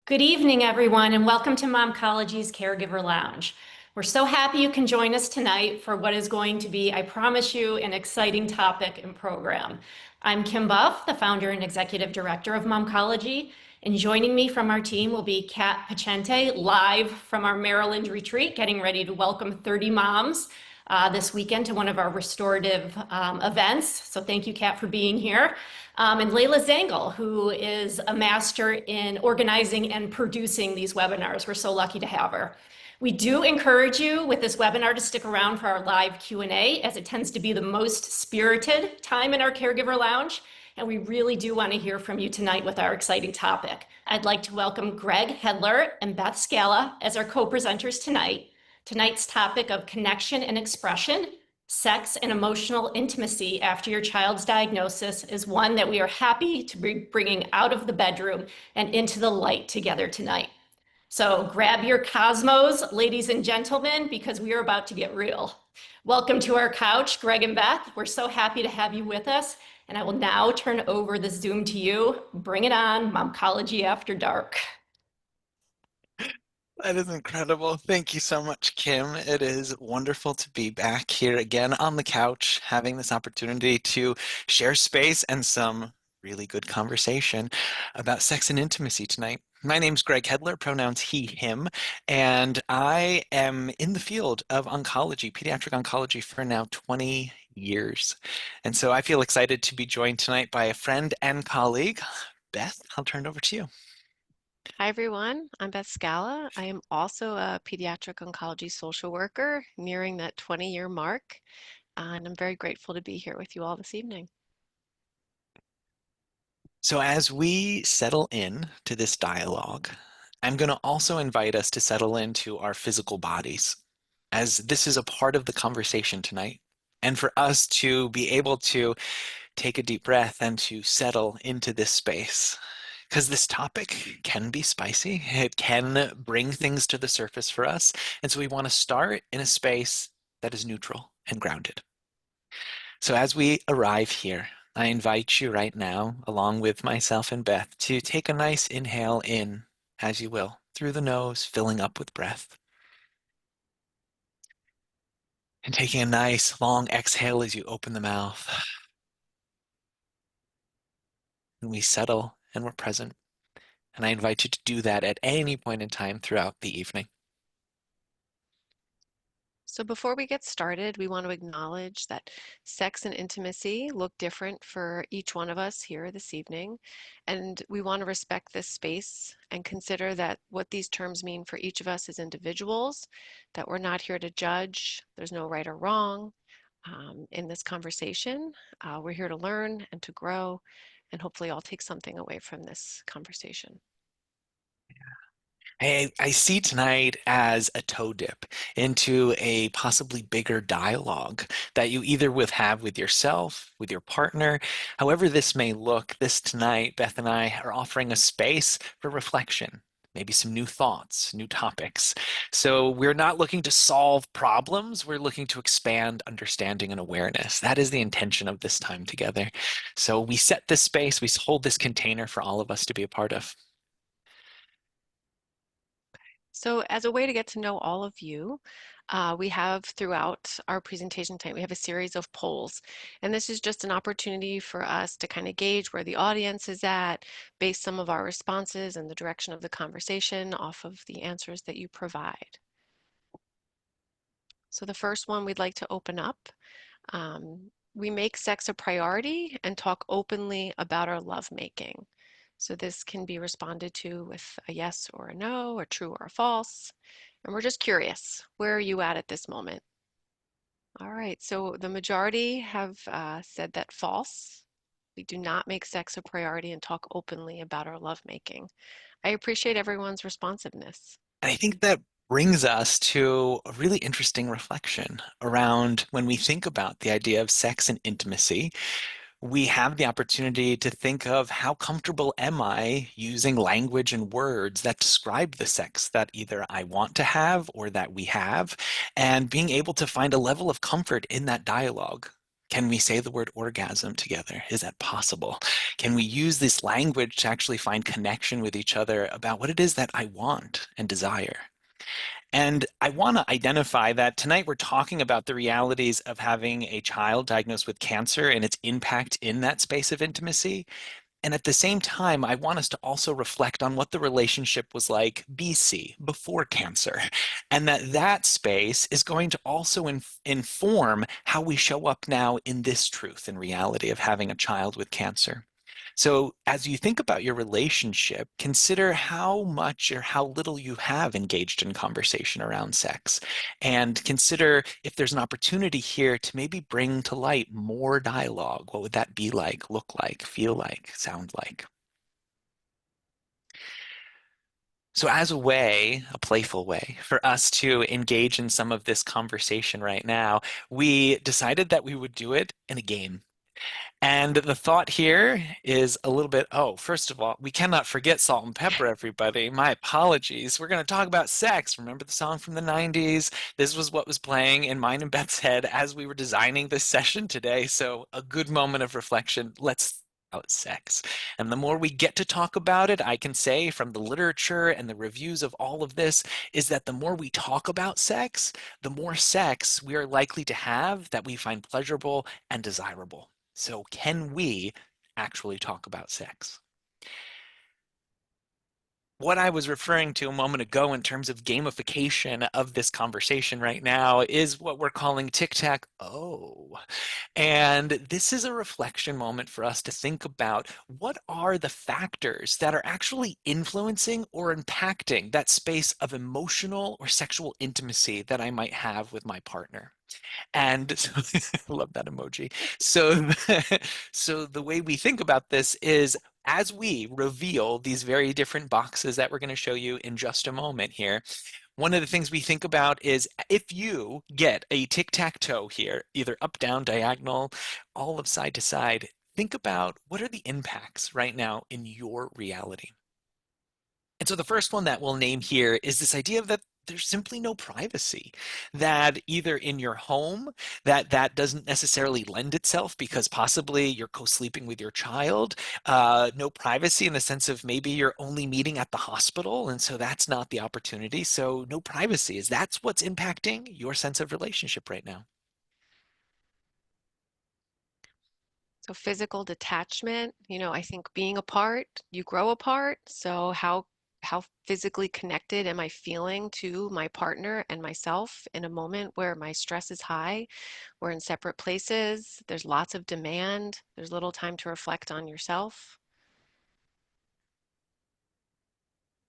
Good evening, everyone, and welcome to Momcology's Caregiver Lounge. We're so happy you can join us tonight for what is going to be, I promise you, an exciting topic and program. I'm Kim Buff, the founder and executive director of Momcology, and joining me from our team will be Kat Pacente, live from our Maryland retreat, getting ready to welcome 30 moms this weekend to one of our restorative events. So thank you, Kat, for being here. And Layla Zangle, who is a master in organizing and producing these webinars. We're so lucky to have her. We do encourage you with this webinar to stick around for our live Q&A, as it tends to be the most spirited time in our Caregiver Lounge. And we really do want to hear from you tonight with our exciting topic. I'd like to welcome Greg Hedler and Beth Scala as our co-presenters tonight. Tonight's topic of connection and expression, sex and emotional intimacy after your child's diagnosis, is one that we are happy to be bringing out of the bedroom and into the light together tonight. So grab your cosmos, ladies and gentlemen, because we are about to get real. Welcome to our couch, Greg and Beth. We're so happy to have you with us. And I will now turn over the Zoom to you. Bring it on, Momcology After Dark. That is incredible. Thank you so much, Kim. It is wonderful to be back here again on the couch, having this opportunity to share space and some really good conversation about sex and intimacy tonight. My name's Greg Hedler, pronouns he, him, and I am in the field of oncology, pediatric oncology, for now 20 years. And so I feel excited to be joined tonight by a friend and colleague. Beth, I'll turn it over to you. Hi, everyone. I'm Beth Scala. I am also a pediatric oncology social worker, nearing that 20-year mark, and I'm very grateful to be here with you all this evening. So as we settle in to this dialogue, I'm going to also invite us to settle into our physical bodies, as this is a part of the conversation tonight. And for us to be able to take a deep breath and to settle into this space, because this topic can be spicy. It can bring things to the surface for us. And so we want to start in a space that is neutral and grounded. So as we arrive here, I invite you right now, along with myself and Beth, to take a nice inhale in, as you will, through the nose, filling up with breath. And taking a nice long exhale as you open the mouth. And we settle and we're present. And I invite you to do that at any point in time throughout the evening. So before we get started, we want to acknowledge that sex and intimacy look different for each one of us here this evening, and we want to respect this space and consider that what these terms mean for each of us as individuals, that we're not here to judge, there's no right or wrong in this conversation. We're here to learn and to grow, and hopefully all take something away from this conversation. I see tonight as a toe dip into a possibly bigger dialogue that you either will have with yourself, with your partner, however this may look. This tonight, Beth and I are offering a space for reflection, maybe some new thoughts, new topics. So we're not looking to solve problems, we're looking to expand understanding and awareness. That is the intention of this time together. So we set this space, we hold this container for all of us to be a part of. So as a way to get to know all of you, we have throughout our presentation tonight, we have a series of polls. And this is just an opportunity for us to kind of gauge where the audience is at, base some of our responses and the direction of the conversation off of the answers that you provide. So the first one we'd like to open up. We make sex a priority and talk openly about our lovemaking. So this can be responded to with a yes or a no, a true or a false. And we're just curious, where are you at this moment? All right, so the majority have said that false. We do not make sex a priority and talk openly about our lovemaking. I appreciate everyone's responsiveness. And I think that brings us to a really interesting reflection around when we think about the idea of sex and intimacy. We have the opportunity to think of how comfortable am I using language and words that describe the sex that either I want to have or that we have, and being able to find a level of comfort in that dialogue. Can we say the word orgasm together? Is that possible? Can we use this language to actually find connection with each other about what it is that I want and desire? And I want to identify that tonight we're talking about the realities of having a child diagnosed with cancer and its impact in that space of intimacy. And at the same time, I want us to also reflect on what the relationship was like BC, before cancer, and that space is going to also inform how we show up now in this truth and reality of having a child with cancer. So, as you think about your relationship, consider how much or how little you have engaged in conversation around sex. And consider if there's an opportunity here to maybe bring to light more dialogue. What would that be like, look like, feel like, sound like? So, as a way, a playful way for us to engage in some of this conversation right now, we decided that we would do it in a game. And the thought here is a little bit, oh, first of all, we cannot forget salt and pepper, everybody. My apologies. We're going to talk about sex. Remember the song from the 90s? This was what was playing in mine and Beth's head as we were designing this session today. So, a good moment of reflection. Let's about sex. And the more we get to talk about it, I can say from the literature and the reviews of all of this, is that the more we talk about sex, the more sex we are likely to have that we find pleasurable and desirable. So, can we actually talk about sex? What I was referring to a moment ago in terms of gamification of this conversation right now is what we're calling tic-tac-oh. And this is a reflection moment for us to think about what are the factors that are actually influencing or impacting that space of emotional or sexual intimacy that I might have with my partner. And I love that emoji. So, so the way we think about this is as we reveal these very different boxes that we're going to show you in just a moment here, one of the things we think about is if you get a tic-tac-toe here, either up, down, diagonal, all of side to side, think about what are the impacts right now in your reality. And so the first one that we'll name here is this idea of that there's simply no privacy, that either in your home that doesn't necessarily lend itself because possibly you're co-sleeping with your child, no privacy in the sense of maybe you're only meeting at the hospital and so that's not the opportunity. So no privacy, is that's what's impacting your sense of relationship right now. So physical detachment, I think being apart, you grow apart. So how physically connected am I feeling to my partner and myself in a moment where my stress is high? We're in separate places. There's lots of demand. There's little time to reflect on yourself.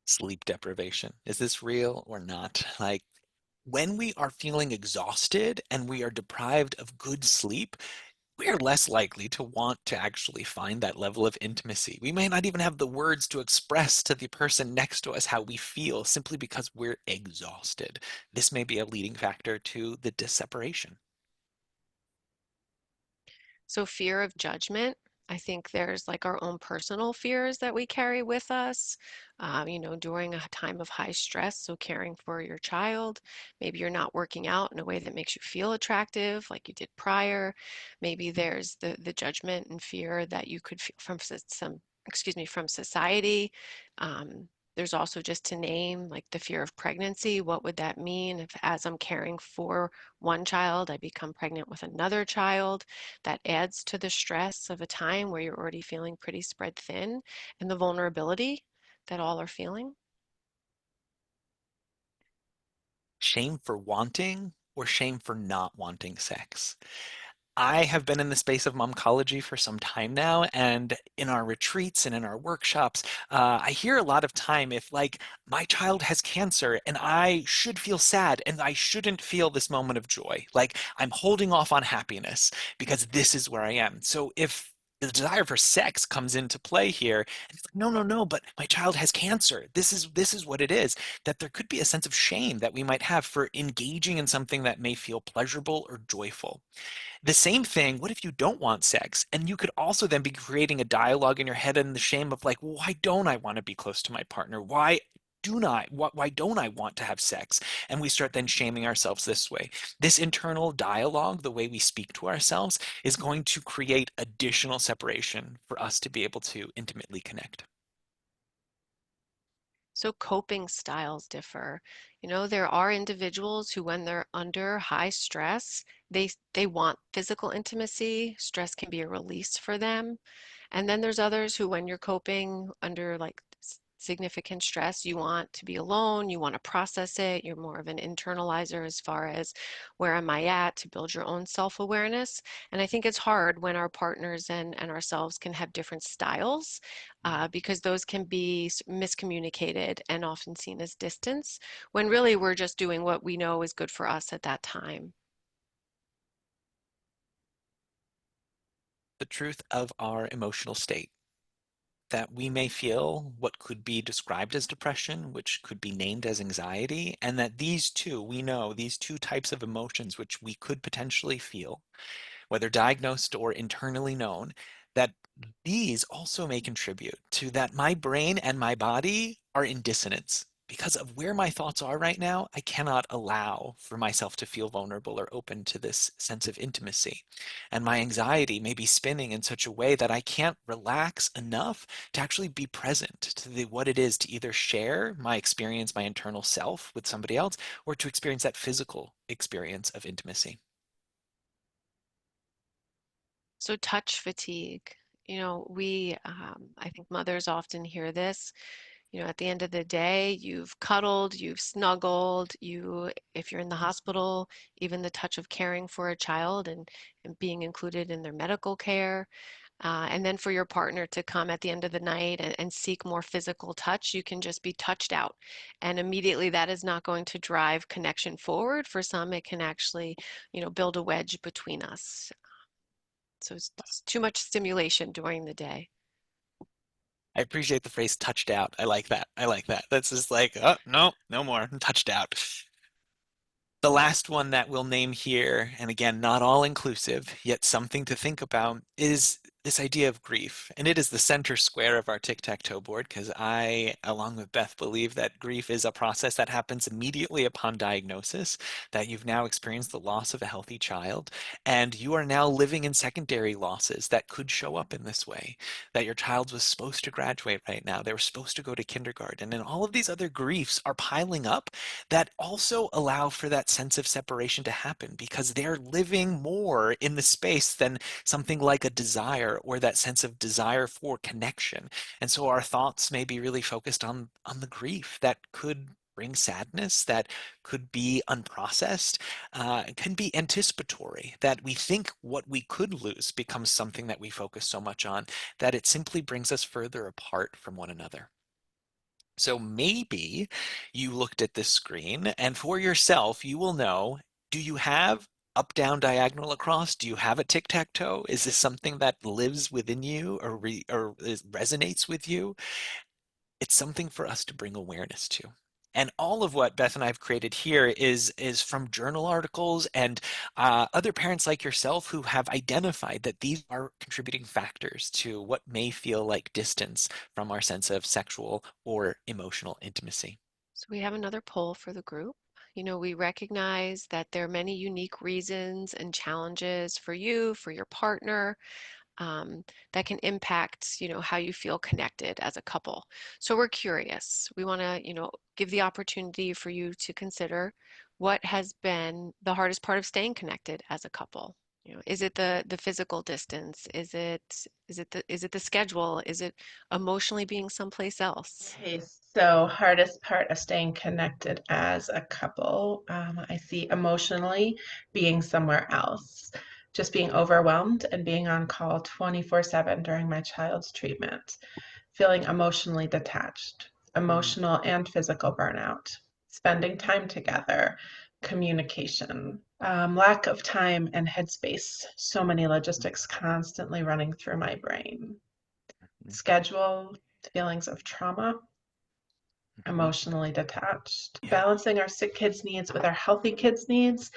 Sleep deprivation, is this real or not? Like, when we are feeling exhausted and we are deprived of good sleep, we are less likely to want to actually find that level of intimacy. We may not even have the words to express to the person next to us how we feel simply because we're exhausted. This may be a leading factor to the disseparation. So fear of judgment, I think there's like our own personal fears that we carry with us, during a time of high stress. So caring for your child, maybe you're not working out in a way that makes you feel attractive like you did prior. Maybe there's the judgment and fear that you could feel from from society. There's also just to name like the fear of pregnancy. What would that mean if as I'm caring for one child, I become pregnant with another child? That adds to the stress of a time where you're already feeling pretty spread thin and the vulnerability that all are feeling. Shame for wanting or shame for not wanting sex? I have been in the space of momcology for some time now, and in our retreats and in our workshops, I hear a lot of time if, like, my child has cancer and I should feel sad and I shouldn't feel this moment of joy. Like, I'm holding off on happiness because this is where I am. So if the desire for sex comes into play here, and it's like, no, no, no, but my child has cancer. This is what it is. That there could be a sense of shame that we might have for engaging in something that may feel pleasurable or joyful. The same thing, what if you don't want sex? And you could also then be creating a dialogue in your head and the shame of like, why don't I want to be close to my partner? Why? why don't I want to have sex? And we start then shaming ourselves this way. This internal dialogue, the way we speak to ourselves, is going to create additional separation for us to be able to intimately connect. So coping styles differ. There are individuals who, when they're under high stress, they want physical intimacy. Stress can be a release for them. And then there's others who, when you're coping under like significant stress, you want to be alone, you want to process it, you're more of an internalizer as far as where am I at to build your own self-awareness. And I think it's hard when our partners and ourselves can have different styles because those can be miscommunicated and often seen as distance when really we're just doing what we know is good for us at that time. The truth of our emotional state, that we may feel what could be described as depression, which could be named as anxiety, and that these two, we know these two types of emotions which we could potentially feel, whether diagnosed or internally known, that these also may contribute to that my brain and my body are in dissonance. Because of where my thoughts are right now, I cannot allow for myself to feel vulnerable or open to this sense of intimacy. And my anxiety may be spinning in such a way that I can't relax enough to actually be present to what it is to either share my experience, my internal self with somebody else, or to experience that physical experience of intimacy. So touch fatigue. I think mothers often hear this. At the end of the day, you've cuddled, you've snuggled, if you're in the hospital, even the touch of caring for a child and being included in their medical care. And then for your partner to come at the end of the night and seek more physical touch, you can just be touched out. And immediately that is not going to drive connection forward. For some, it can actually, build a wedge between us. So it's too much stimulation during the day. I appreciate the phrase touched out. I like that. I like that. That's just like, oh, no, no more. I'm touched out. The last one that we'll name here, and again, not all inclusive, yet something to think about, is this idea of grief. And it is the center square of our tic-tac-toe board because I, along with Beth, believe that grief is a process that happens immediately upon diagnosis, that you've now experienced the loss of a healthy child, and you are now living in secondary losses that could show up in this way, that your child was supposed to graduate right now, they were supposed to go to kindergarten, and all of these other griefs are piling up that also allow for that sense of separation to happen because they're living more in the space than something like a desire or that sense of desire for connection. And so our thoughts may be really focused on the grief that could bring sadness, that could be unprocessed, can be anticipatory, that we think what we could lose becomes something that we focus so much on that it simply brings us further apart from one another. So maybe you looked at this screen and for yourself, you will know, do you have up, down, diagonal, across? Do you have a tic-tac-toe? Is this something that lives within you or resonates with you? It's something for us to bring awareness to. And all of what Beth and I have created here is from journal articles and other parents like yourself who have identified that these are contributing factors to what may feel like distance from our sense of sexual or emotional intimacy. So we have another poll for the group. We recognize that there are many unique reasons and challenges for you, for your partner, that can impact, how you feel connected as a couple. So we're curious. We want to, give the opportunity for you to consider what has been the hardest part of staying connected as a couple. Is it the physical distance? Is it the schedule? Is it emotionally being someplace else? Okay, so hardest part of staying connected as a couple, I see emotionally being somewhere else, just being overwhelmed and being on call 24/7 during my child's treatment, feeling emotionally detached, Mm, emotional and physical burnout, spending time together, communication, lack of time and headspace, so many logistics constantly running through my brain, mm, schedule, feelings of trauma, mhm. emotionally detached, Yeah. balancing our sick kids' needs with our healthy kids' needs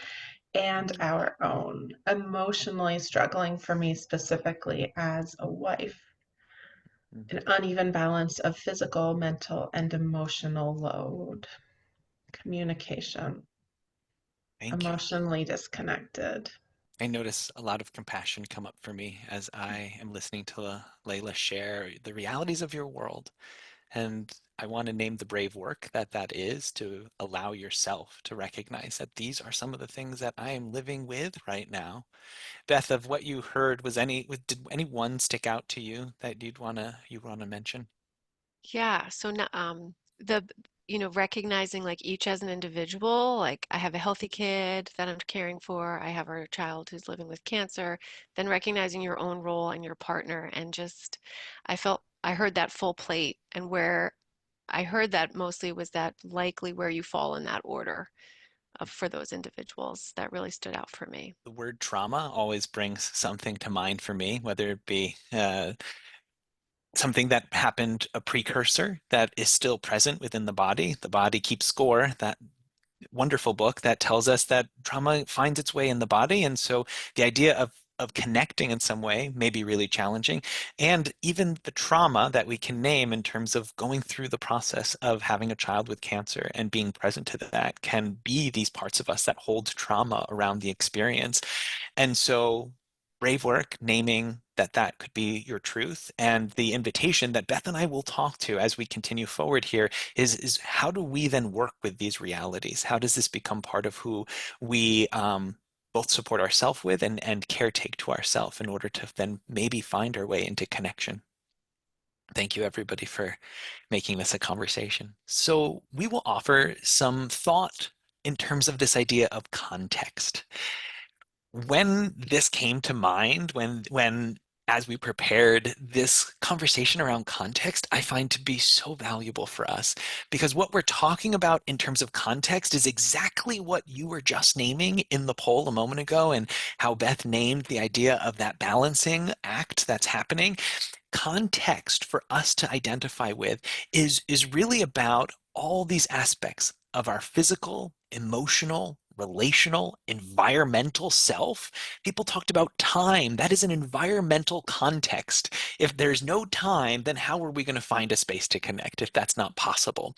and Mm, our own, emotionally struggling for me specifically as a wife. Mhm. an uneven balance of physical, mental, and emotional load, communication, Thank you. emotionally disconnected. I notice a lot of compassion come up for me as I am listening to Layla share the realities of your world. And I want to name the brave work that that is to allow yourself to recognize that these are some of the things that I am living with right now. Beth, of what you heard, did any one stick out to you that you want to mention? Yeah, so the recognizing like each as an individual, like I have a healthy kid that I'm caring for, I have a child who's living with cancer, then recognizing your own role and your partner and just I heard that full plate and where I heard that mostly was that likely where you fall in that order for those individuals. That really stood out for me. The word trauma always brings something to mind for me, whether it be something that happened, a precursor that is still present within the body. The body keeps score. That wonderful book that tells us that trauma finds its way in the body. And so the idea of connecting in some way may be really challenging. And even the trauma that we can name in terms of going through the process of having a child with cancer and being present to that can be these parts of us that hold trauma around the experience. And so, brave work naming that that could be your truth. And the invitation that Beth and I will talk to as we continue forward here is how do we then work with these realities? How does this become part of who we both support ourselves with and caretake to ourselves in order to then maybe find our way into connection? Thank you, everybody, for making this a conversation. So, we will offer some thought in terms of this idea of context. When this came to mind, when as we prepared this conversation around context, I find to be so valuable for us because what we're talking about in terms of context is exactly what you were just naming in the poll a moment ago, and how Beth named the idea of that balancing act that's happening. Context for us to identify with is really about all these aspects of our physical, emotional, relational, environmental self. People talked about time. That is an environmental context. If there's no time, then how are we going to find a space to connect if that's not possible?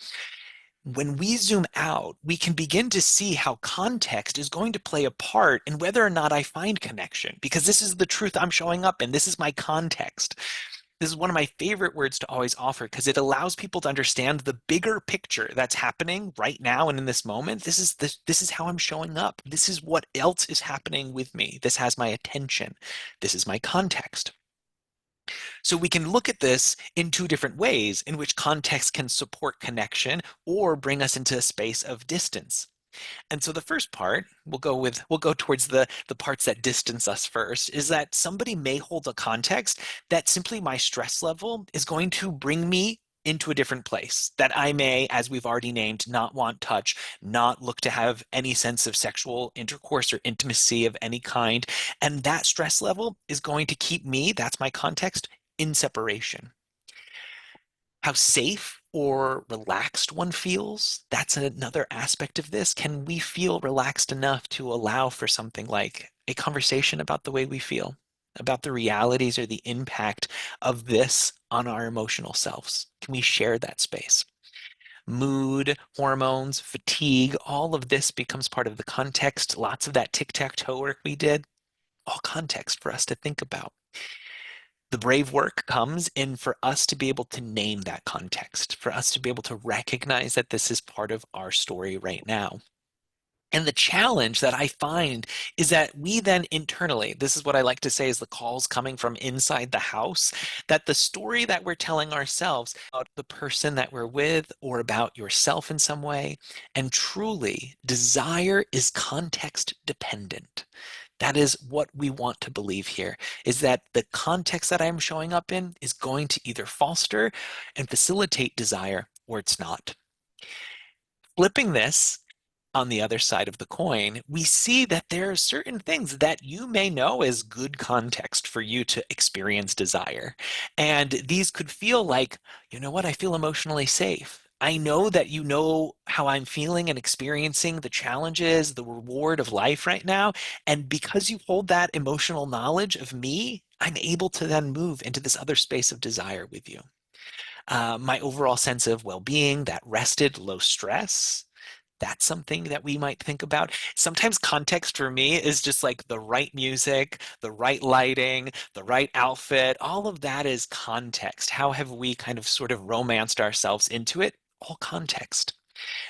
When we zoom out, we can begin to see how context is going to play a part in whether or not I find connection, because this is the truth I'm showing up in. This is my context. This is one of my favorite words to always offer because it allows people to understand the bigger picture that's happening right now and in this moment. This is how I'm showing up. This is what else is happening with me. This has my attention. This is my context. So we can look at this in two different ways in which context can support connection or bring us into a space of distance. And so the first part, we'll go towards the parts that distance us first, is that somebody may hold a context that simply my stress level is going to bring me into a different place, that I may, as we've already named, not want touch, not look to have any sense of sexual intercourse or intimacy of any kind. And that stress level is going to keep me, that's my context, in separation. How safe or relaxed one feels, that's another aspect of this. Can we feel relaxed enough to allow for something like a conversation about the way we feel, about the realities or the impact of this on our emotional selves? Can we share that space? Mood, hormones, fatigue, all of this becomes part of the context. Lots of that tic-tac-toe work we did, all context for us to think about. The brave work comes in for us to be able to name that context, for us to be able to recognize that this is part of our story right now. And the challenge that I find is that we then internally, this is what I like to say is the calls coming from inside the house, that the story that we're telling ourselves about the person that we're with or about yourself in some way, and truly desire is context dependent. That is what we want to believe here, is that the context that I'm showing up in is going to either foster and facilitate desire or it's not. Flipping this on the other side of the coin, we see that there are certain things that you may know as good context for you to experience desire. And these could feel like, you know what, I feel emotionally safe. I know that you know how I'm feeling and experiencing the challenges, the reward of life right now. And because you hold that emotional knowledge of me, I'm able to then move into this other space of desire with you. My overall sense of well-being, that rested, low stress, that's something that we might think about. Sometimes context for me is just like the right music, the right lighting, the right outfit. All of that is context. How have we kind of sort of romanced ourselves into it? All context.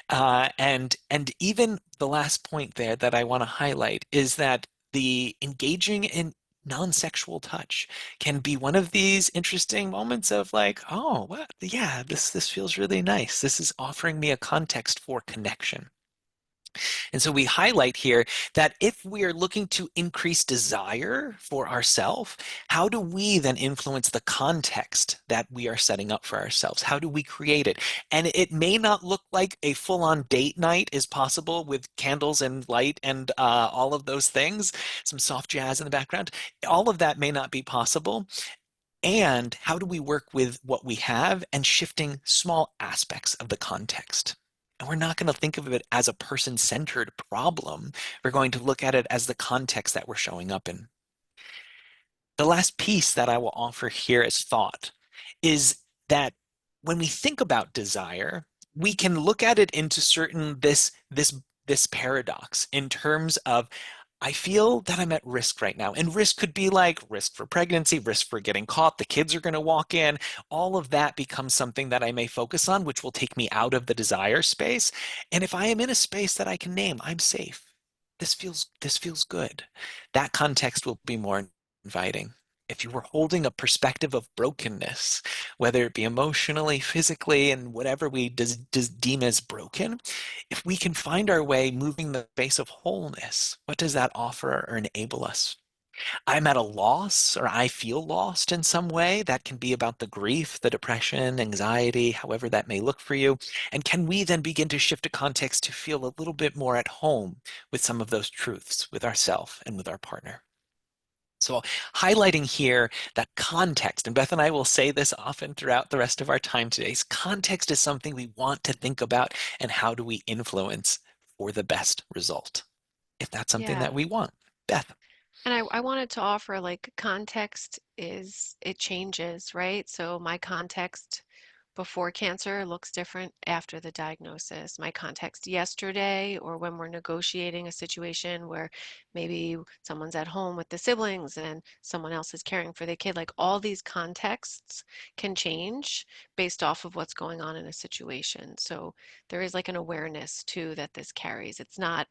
And even the last point there that I want to highlight is that the engaging in non-sexual touch can be one of these interesting moments of like, oh, what? Yeah, this feels really nice. This is offering me a context for connection. And so we highlight here that if we are looking to increase desire for ourselves, how do we then influence the context that we are setting up for ourselves? How do we create it? And it may not look like a full-on date night is possible with candles and light and all of those things, some soft jazz in the background. All of that may not be possible. And how do we work with what we have and shifting small aspects of the context? And we're not going to think of it as a person-centered problem. We're going to look at it as the context that we're showing up in. The last piece that I will offer here as thought is that when we think about desire, we can look at it into certain this paradox in terms of I feel that I'm at risk right now. And risk could be like risk for pregnancy, risk for getting caught, the kids are going to walk in. All of that becomes something that I may focus on, which will take me out of the desire space. And if I am in a space that I can name, I'm safe. This feels good. That context will be more inviting. If you were holding a perspective of brokenness, whether it be emotionally, physically, and whatever we deem as broken, if we can find our way moving the space of wholeness, what does that offer or enable us? I'm at a loss or I feel lost in some way. That can be about the grief, the depression, anxiety, however that may look for you. And can we then begin to shift a context to feel a little bit more at home with some of those truths with ourself and with our partner? So, highlighting here that context, and Beth and I will say this often throughout the rest of our time today, context is something we want to think about, and how do we influence for the best result, if that's something Yeah. that we want. Beth. And I wanted to offer like context is it changes, right? So my context before cancer looks different after the diagnosis. My context yesterday, or when we're negotiating a situation where maybe someone's at home with the siblings and someone else is caring for the kid, like all these contexts can change based off of what's going on in a situation. So there is like an awareness too that this carries. It's not,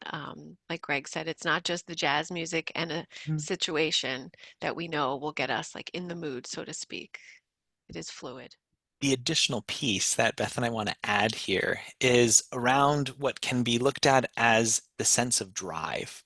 like Greg said, it's not just the jazz music and a situation that we know will get us like in the mood, so to speak. It is fluid. The additional piece that Beth and I want to add here is around what can be looked at as the sense of drive.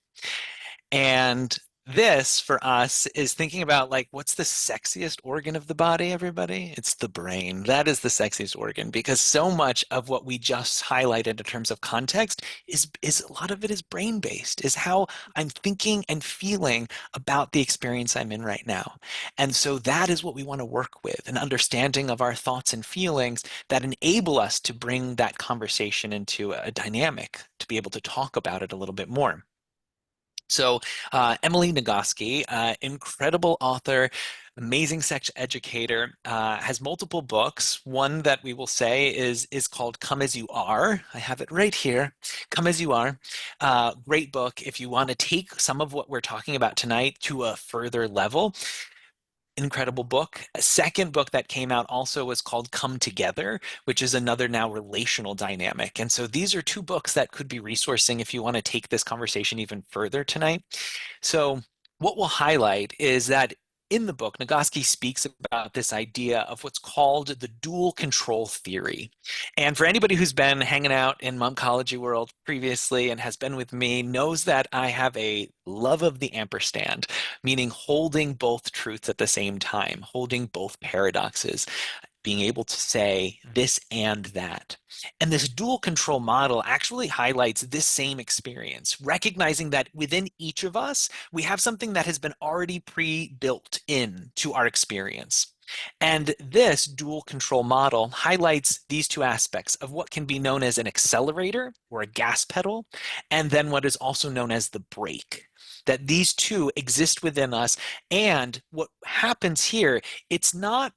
And this for us is thinking about like what's the sexiest organ of the body, everybody? It's the brain. That is the sexiest organ because so much of what we just highlighted in terms of context is a lot of it is brain based, is how I'm thinking and feeling about the experience I'm in right now. And so that is what we want to work with, an understanding of our thoughts and feelings that enable us to bring that conversation into a dynamic to be able to talk about it a little bit more. So, Emily Nagoski, incredible author, amazing sex educator, has multiple books. One that we will say is called "Come as You Are." I have it right here. "Come as You Are." Great book if you want to take some of what we're talking about tonight to a further level. Incredible book. A second book that came out also was called Come Together, which is another now relational dynamic. And so these are two books that could be resourcing if you want to take this conversation even further tonight. So what we'll highlight is that in the book, Nagoski speaks about this idea of what's called the dual control theory. And for anybody who's been hanging out in momcology world previously and has been with me knows that I have a love of the ampersand, meaning holding both truths at the same time, holding both paradoxes, being able to say this and that. And this dual control model actually highlights this same experience, recognizing that within each of us, we have something that has been already pre-built in to our experience. And this dual control model highlights these two aspects of what can be known as an accelerator or a gas pedal, and then what is also known as the brake. That these two exist within us. And what happens here, it's not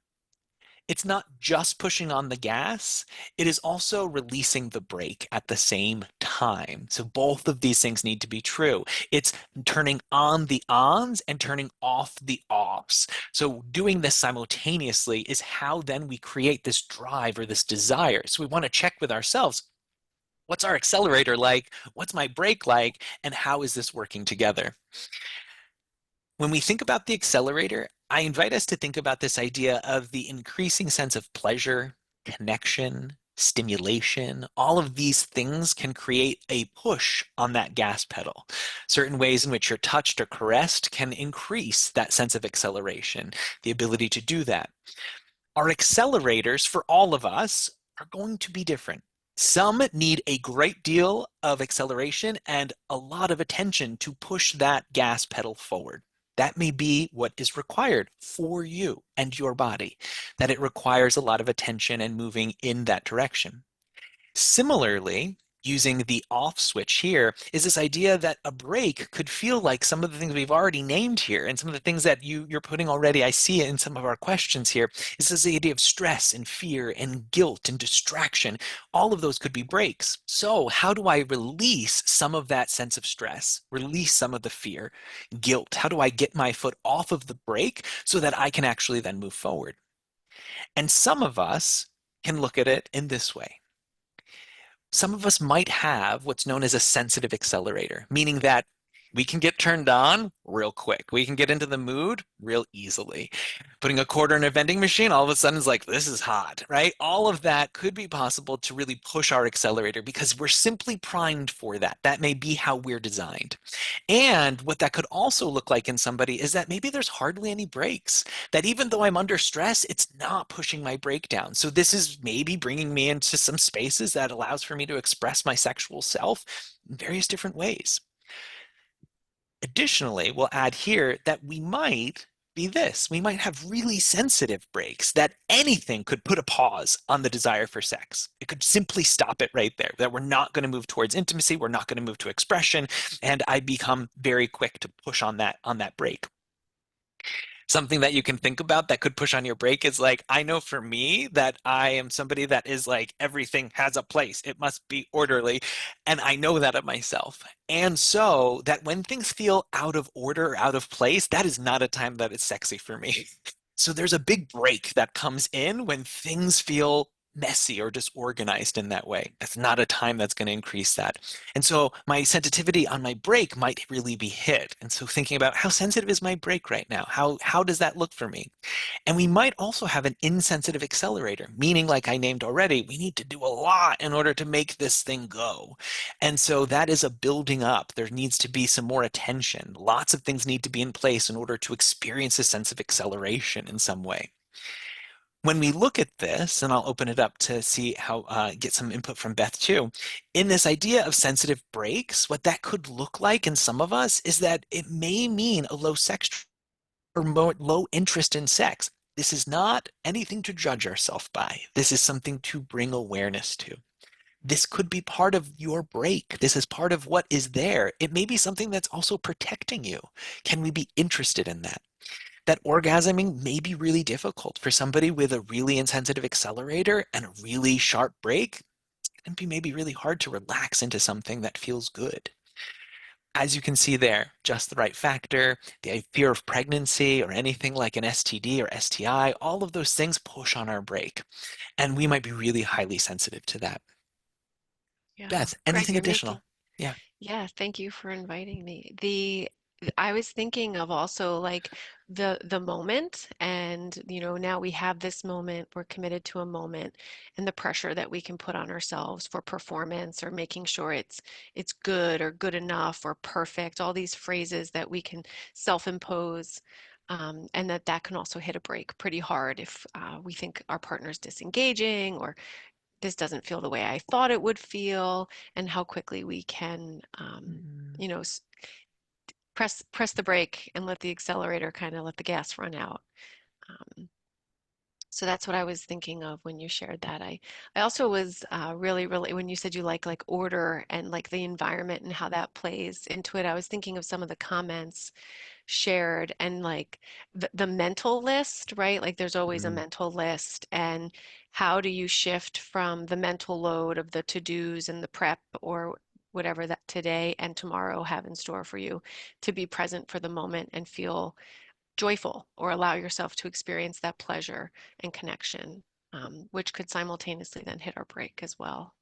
it's not just pushing on the gas, it is also releasing the brake at the same time. So both of these things need to be true. It's turning on the ons and turning off the offs. So doing this simultaneously is how then we create this drive or this desire. So we want to check with ourselves, what's our accelerator like? What's my brake like? And how is this working together? When we think about the accelerator, I invite us to think about this idea of the increasing sense of pleasure, connection, stimulation. All of these things can create a push on that gas pedal. Certain ways in which you're touched or caressed can increase that sense of acceleration, the ability to do that. Our accelerators for all of us are going to be different. Some need a great deal of acceleration and a lot of attention to push that gas pedal forward. That may be what is required for you and your body, that it requires a lot of attention and moving in that direction. Similarly, using the off switch here is this idea that a brake could feel like some of the things we've already named here and some of the things that you're putting already, I see it in some of our questions here, is this idea of stress and fear and guilt and distraction. All of those could be brakes. So how do I release some of that sense of stress, release some of the fear, guilt? How do I get my foot off of the brake so that I can actually then move forward? And some of us can look at it in this way. Some of us might have what's known as a sensitive accelerator, meaning that we can get turned on real quick. We can get into the mood real easily. Putting a quarter in a vending machine, all of a sudden is like, this is hot, right? All of that could be possible to really push our accelerator because we're simply primed for that. That may be how we're designed. And what that could also look like in somebody is that maybe there's hardly any brakes, that even though I'm under stress, it's not pushing my brake down. So this is maybe bringing me into some spaces that allows for me to express my sexual self in various different ways. Additionally, we'll add here that we might be this. We might have really sensitive breaks that anything could put a pause on the desire for sex. It could simply stop it right there, that we're not going to move towards intimacy, we're not going to move to expression, and I become very quick to push on that break. Something that you can think about that could push on your brake is like, I know for me that I am somebody that is like, everything has a place. It must be orderly. And I know that of myself. And so that when things feel out of order or out of place, that is not a time that is sexy for me. So there's a big break that comes in when things feel messy or disorganized in that way. That's not a time that's going to increase that. And so my sensitivity on my brake might really be hit. And so thinking about how sensitive is my brake right now? How does that look for me? And we might also have an insensitive accelerator, meaning like I named already, we need to do a lot in order to make this thing go. And so that is a building up. There needs to be some more attention. Lots of things need to be in place in order to experience a sense of acceleration in some way. When we look at this, and I'll open it up to see how get some input from Beth too, in this idea of sensitive breaks, what that could look like in some of us is that it may mean a low sex or more low interest in sex. This is not anything to judge ourselves by. This is something to bring awareness to. This could be part of your break. This is part of what is there. It may be something that's also protecting you. Can we be interested in that? That orgasming may be really difficult for somebody with a really insensitive accelerator and a really sharp brake. It can be maybe really hard to relax into something that feels good. As you can see there, just the right factor, the fear of pregnancy or anything like an STD or STI, all of those things push on our brake. And we might be really highly sensitive to that. Yeah, Beth, Greg, anything you're making, additional? Yeah. yeah, thank you for inviting me. I was thinking of also like the moment, and now we have this moment, we're committed to a moment, and the pressure that we can put on ourselves for performance or making sure it's good or good enough or perfect, all these phrases that we can self-impose. And that can also hit a break pretty hard if we think our partner's disengaging or this doesn't feel the way I thought it would feel, and how quickly we can, Mm, you know, press the brake and let the accelerator kind of let the gas run out. Um, So that's what I was thinking of when you shared that. I also was really, when you said you like order and like the environment and how that plays into it, I was thinking of some of the comments shared and like the mental list, right? Like there's always a Mm. mental list, and how do you shift from the mental load of the to-dos and the prep or whatever that today and tomorrow have in store for you to be present for the moment and feel joyful or allow yourself to experience that pleasure and connection, which could simultaneously then hit our break as well.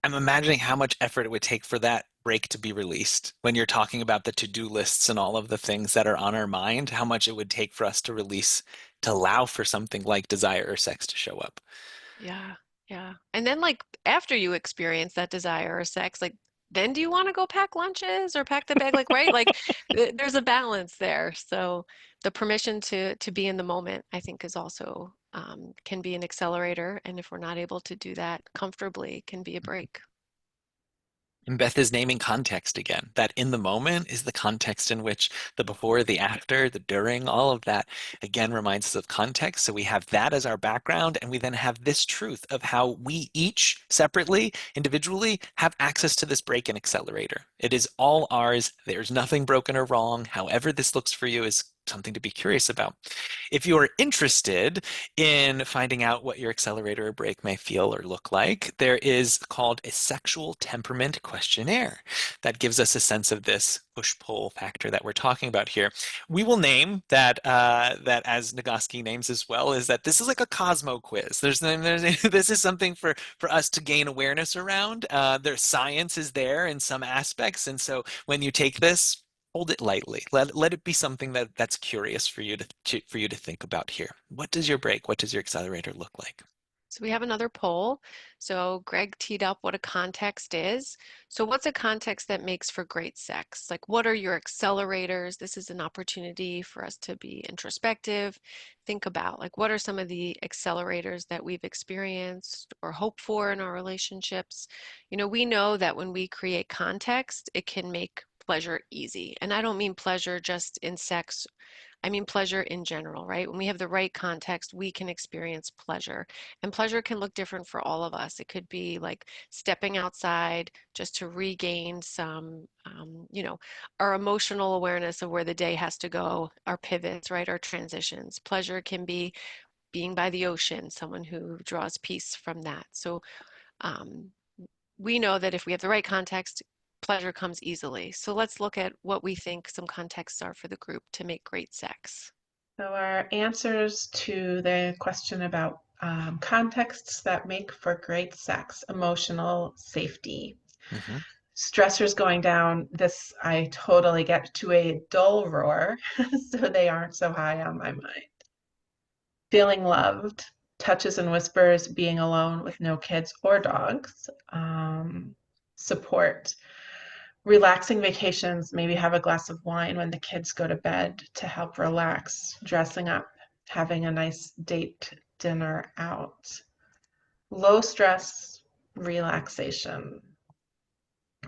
I'm imagining how much effort it would take for that break to be released. When you're talking about the to-do lists and all of the things that are on our mind, how much it would take for us to release, to allow for something like desire or sex to show up. Yeah, yeah. And then like after you experience that desire or sex, like then do you want to go pack lunches or pack the bag? Like, right? Like there's a balance there. So the permission to be in the moment, I think, is also can be an accelerator. And if we're not able to do that comfortably, can be a break. And Beth is naming context again. That in the moment is the context in which the before, the after, the during, all of that again reminds us of context. So we have that as our background, and we then have this truth of how we each separately, individually, have access to this break and accelerator. It is all ours. There's nothing broken or wrong. However, this looks for you is something to be curious about. If you are interested in finding out what your accelerator or break may feel or look like, there is called a sexual temperament questionnaire that gives us a sense of this push-pull factor that we're talking about here. We will name that that as Nagoski names as well, is that this is like a Cosmo quiz. This is something for us to gain awareness around. There's science is there in some aspects, and so when you take this, hold it lightly. Let it be something that's curious for you for you to think about here. What does your break, what does your accelerator look like? So we have another poll. So Greg teed up what a context is. So what's a context that makes for great sex? Like what are your accelerators? This is an opportunity for us to be introspective. Think about like what are some of the accelerators that we've experienced or hope for in our relationships? You know, we know that when we create context, it can make pleasure easy. And I don't mean pleasure just in sex, I mean pleasure in general, right? When we have the right context, we can experience pleasure. And pleasure can look different for all of us. It could be like stepping outside just to regain some, our emotional awareness of where the day has to go, our pivots, right? Our transitions. Pleasure can be being by the ocean, someone who draws peace from that. So um, we know that if we have the right context, pleasure comes easily. So let's look at what we think some contexts are for the group to make great sex. So our answers to the question about contexts that make for great sex, emotional safety, Mhm. stressors going down, this I totally get to a dull roar, so they aren't so high on my mind. Feeling loved, touches and whispers, being alone with no kids or dogs, support, relaxing vacations, maybe have a glass of wine when the kids go to bed to help relax, dressing up, having a nice date dinner out, low stress, relaxation,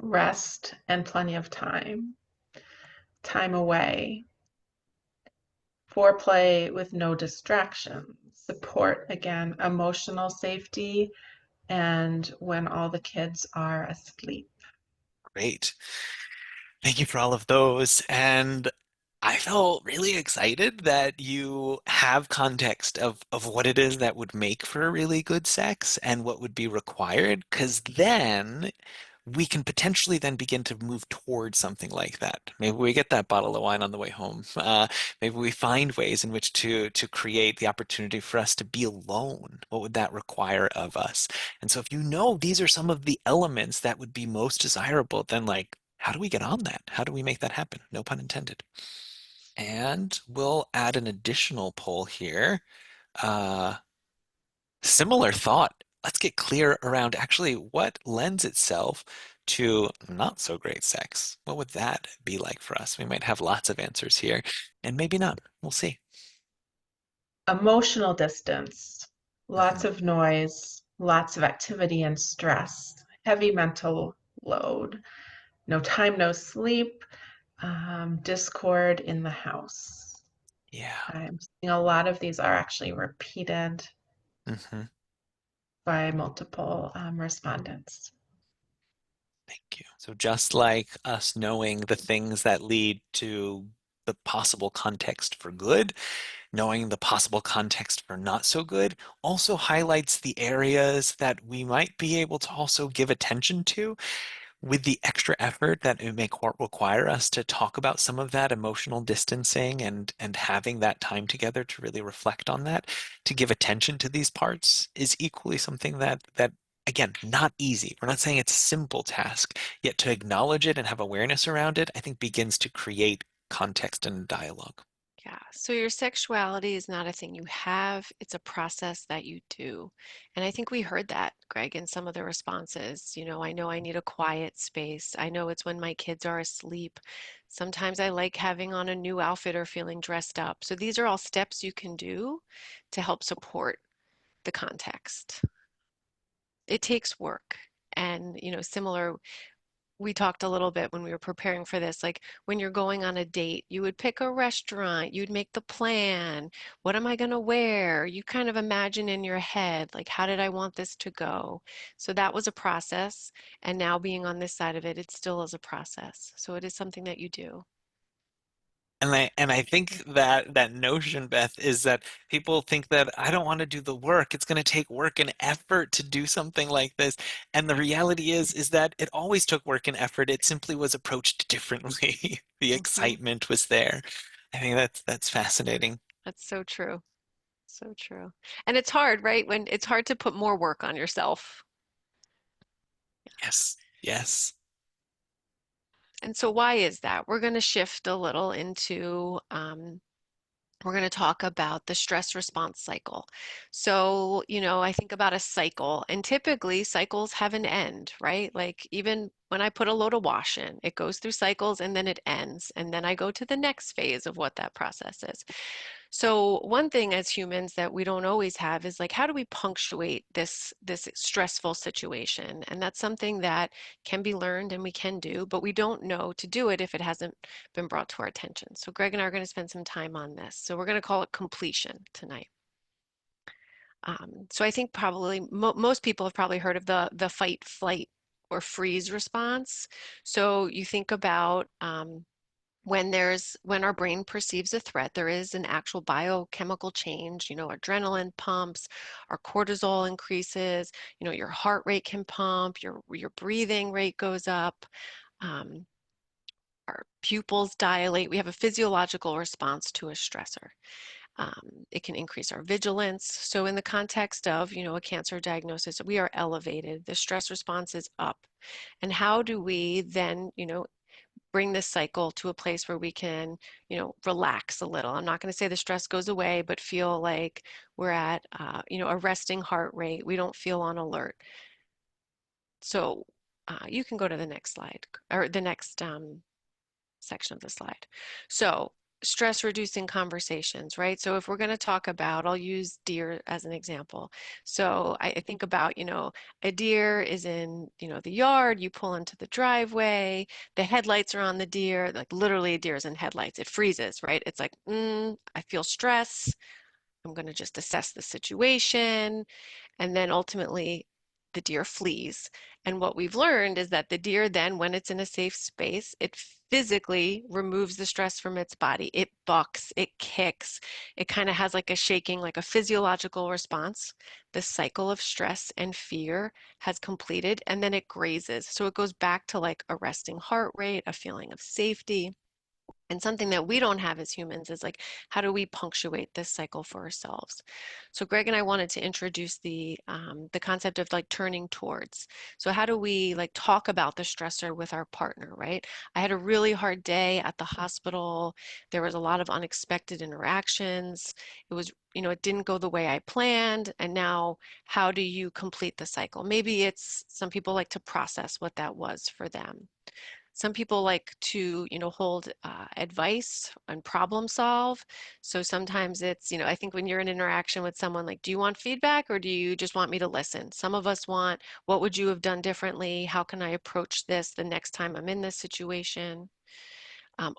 rest and plenty of time away, foreplay with no distractions, support again, emotional safety, and when all the kids are asleep. Great. Thank you for all of those. And I felt really excited that you have context of what it is that would make for a really good sex and what would be required, because then we can potentially then begin to move towards something like that. Maybe we get that bottle of wine on the way home. Maybe we find ways in which to create the opportunity for us to be alone. What would that require of us? And so if you know these are some of the elements that would be most desirable, then like, how do we get on that? How do we make that happen? No pun intended. And we'll add an additional poll here. Uh, Similar thought. Let's get clear around actually what lends itself to not so great sex. What would that be like for us? We might have lots of answers here, and maybe not. We'll see. Emotional distance, lots Mhm. of noise, lots of activity and stress, heavy mental load, no time, no sleep, discord in the house. Yeah. I'm seeing a lot of these are actually repeated Hmm. by multiple respondents. Thank you. So just like us knowing the things that lead to the possible context for good, knowing the possible context for not so good also highlights the areas that we might be able to also give attention to with the extra effort that it may require us to talk about some of that emotional distancing and having that time together to really reflect on that, to give attention to these parts is equally something that again, not easy. We're not saying it's a simple task, yet to acknowledge it and have awareness around it, I think begins to create context and dialogue. Yeah, so your sexuality is not a thing you have, it's a process that you do. And I think we heard that, Greg, in some of the responses. I know I need a quiet space. I know it's when my kids are asleep. Sometimes I like having on a new outfit or feeling dressed up. So these are all steps you can do to help support the context. It takes work. And, similar, we talked a little bit when we were preparing for this, like when you're going on a date, you would pick a restaurant, you'd make the plan. What am I going to wear? You kind of imagine in your head, like, how did I want this to go? So that was a process. And now being on this side of it, it still is a process. So it is something that you do. And I think that that notion, Beth, is that people think that I don't want to do the work. It's going to take work and effort to do something like this. And the reality is that it always took work and effort. It simply was approached differently. The Hmm. excitement was there. I think that's fascinating. That's so true. So true. And it's hard, right? When it's hard to put more work on yourself. Yes. Yes. And so why is that? We're going to shift a little into we're going to talk about the stress response cycle. So, I think about a cycle, and typically cycles have an end, right? Like even when I put a load of wash in, it goes through cycles and then it ends. And then I go to the next phase of what that process is. So one thing as humans that we don't always have is like, how do we punctuate this stressful situation? And that's something that can be learned and we can do, but we don't know to do it if it hasn't been brought to our attention. So Greg and I are going to spend some time on this. So we're going to call it completion tonight. So I think probably most people have probably heard of the fight, flight, or freeze response. So you think about when our brain perceives a threat, there is an actual biochemical change. Adrenaline pumps, our cortisol increases. Your heart rate can pump, your breathing rate goes up. Um, our pupils dilate. We have a physiological response to a stressor. It can increase our vigilance. So in the context of, a cancer diagnosis, we are elevated. The stress response is up. And how do we then, bring this cycle to a place where we can, relax a little? I'm not going to say the stress goes away, but feel like we're at, a resting heart rate. We don't feel on alert. So you can go to the next slide or the next section of the slide. So stress reducing conversations, right? So if we're going to talk about, I'll use deer as an example. So I think about, a deer is in, the yard, you pull into the driveway, the headlights are on the deer, like literally a deer is in headlights. It freezes, right? It's like, I feel stress. I'm going to just assess the situation. And then ultimately, the deer flees. And what we've learned is that the deer then, when it's in a safe space, it physically removes the stress from its body. It bucks, it kicks, it kind of has like a shaking, like a physiological response. The cycle of stress and fear has completed, and then it grazes. So it goes back to like a resting heart rate, a feeling of safety. And something that we don't have as humans is like, how do we punctuate this cycle for ourselves? So Greg and I wanted to introduce the concept of like turning towards. So how do we like talk about the stressor with our partner, right? I had a really hard day at the hospital. There was a lot of unexpected interactions. It was, it didn't go the way I planned. And now how do you complete the cycle? Maybe it's some people like to process what that was for them. Some people like to, hold advice and problem solve. So sometimes it's, I think when you're in interaction with someone, like, do you want feedback or do you just want me to listen? Some of us want, what would you have done differently? How can I approach this the next time I'm in this situation?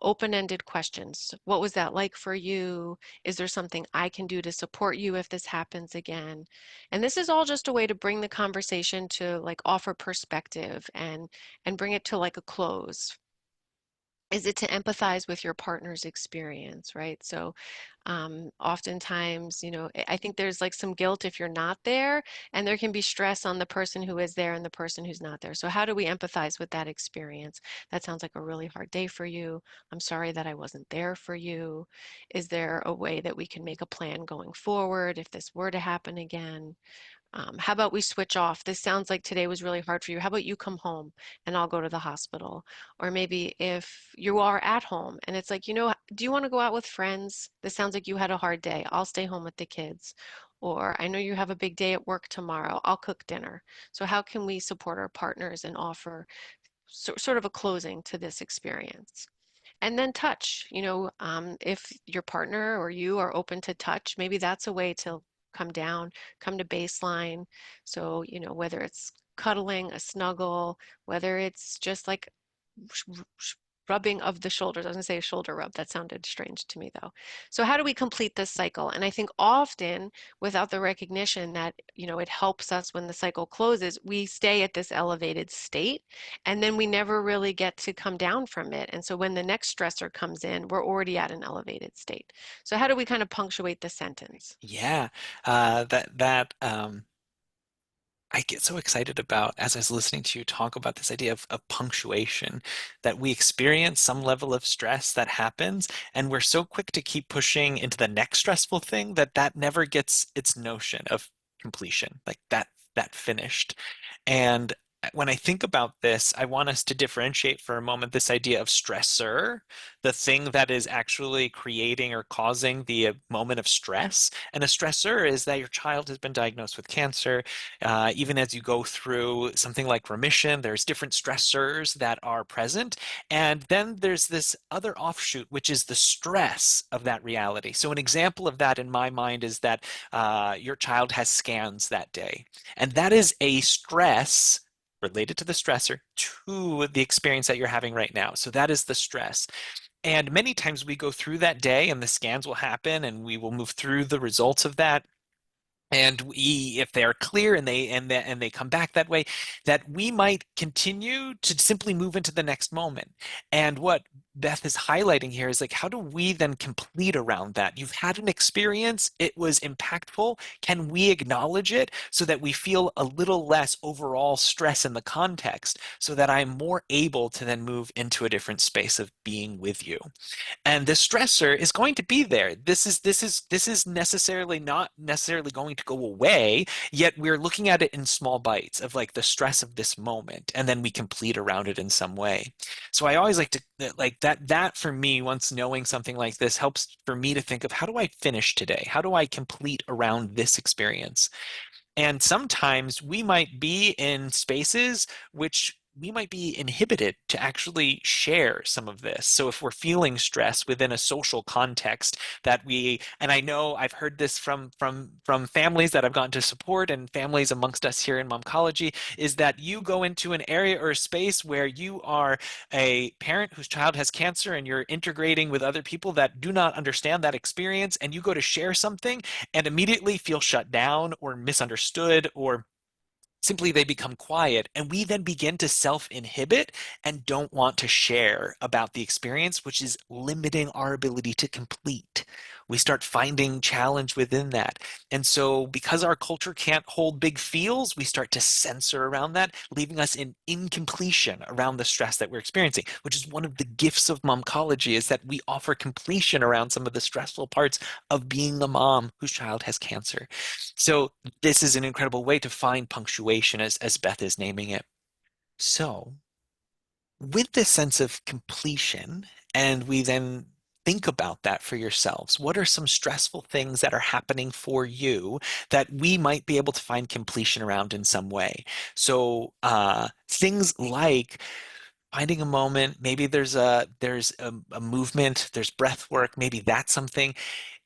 Open-ended questions. What was that like for you? Is there something I can do to support you if this happens again? And this is all just a way to bring the conversation to like offer perspective and bring it to like a close. Is it to empathize with your partner's experience, right? So oftentimes, I think there's like some guilt if you're not there, and there can be stress on the person who is there and the person who's not there. So how do we empathize with that experience? That sounds like a really hard day for you. I'm sorry that I wasn't there for you. Is there a way that we can make a plan going forward if this were to happen again? How about we switch off? This sounds like today was really hard for you. How about you come home and I'll go to the hospital? Or maybe if you are at home and it's like, do you want to go out with friends? This sounds like you had a hard day. I'll stay home with the kids. Or I know you have a big day at work tomorrow. I'll cook dinner. So how can we support our partners and offer sort of a closing to this experience? And then touch, if your partner or you are open to touch, maybe that's a way to come down, come to baseline. So, whether it's cuddling, a snuggle, whether it's just like rubbing of the shoulders. I was going to say a shoulder rub. That sounded strange to me though. So how do we complete this cycle? And I think often without the recognition that, it helps us when the cycle closes, we stay at this elevated state and then we never really get to come down from it. And so when the next stressor comes in, we're already at an elevated state. So how do we kind of punctuate the sentence? Yeah, I get so excited about as I was listening to you talk about this idea of punctuation, that we experience some level of stress that happens, and we're so quick to keep pushing into the next stressful thing that that never gets its notion of completion, like that finished. And when I think about this, I want us to differentiate for a moment this idea of stressor, the thing that is actually creating or causing the moment of stress. And a stressor is that your child has been diagnosed with cancer. Even as you go through something like remission, there's different stressors that are present. And then there's this other offshoot, which is the stress of that reality. So, an example of that in my mind is that your child has scans that day. And that is a stress related to the stressor to the experience that you're having right now. So, that is the stress. And many times we go through that day and the scans will happen and we will move through the results of that, and if they're clear and they come back that way, that we might continue to simply move into the next moment. And what Beth is highlighting here is like, how do we then complete around that? You've had an experience, it was impactful. Can we acknowledge it so that we feel a little less overall stress in the context, so that I'm more able to then move into a different space of being with you? And the stressor is going to be there. This is necessarily not necessarily going to go away, yet we're looking at it in small bites of like the stress of this moment, and then we complete around it in some way. So I always like to like that for me, once knowing something like this helps for me to think of, how do I finish today? How do I complete around this experience? And sometimes we might be in spaces which we might be inhibited to actually share some of this. So if we're feeling stress within a social context that and I know I've heard this from families that I've gotten to support and families amongst us here in Momcology, is that you go into an area or a space where you are a parent whose child has cancer and you're integrating with other people that do not understand that experience, and you go to share something and immediately feel shut down or misunderstood, or simply they become quiet, and we then begin to self-inhibit and don't want to share about the experience, which is limiting our ability to complete. We start finding challenge within that. And so because our culture can't hold big feels, we start to censor around that, leaving us in incompletion around the stress that we're experiencing, which is one of the gifts of momcology, is that we offer completion around some of the stressful parts of being a mom whose child has cancer. So this is an incredible way to find punctuation, as Beth is naming it. So, with this sense of completion, and we then think about that for yourselves, what are some stressful things that are happening for you that we might be able to find completion around in some way? So, things like finding a moment, maybe there's a movement, there's breath work, maybe that's something.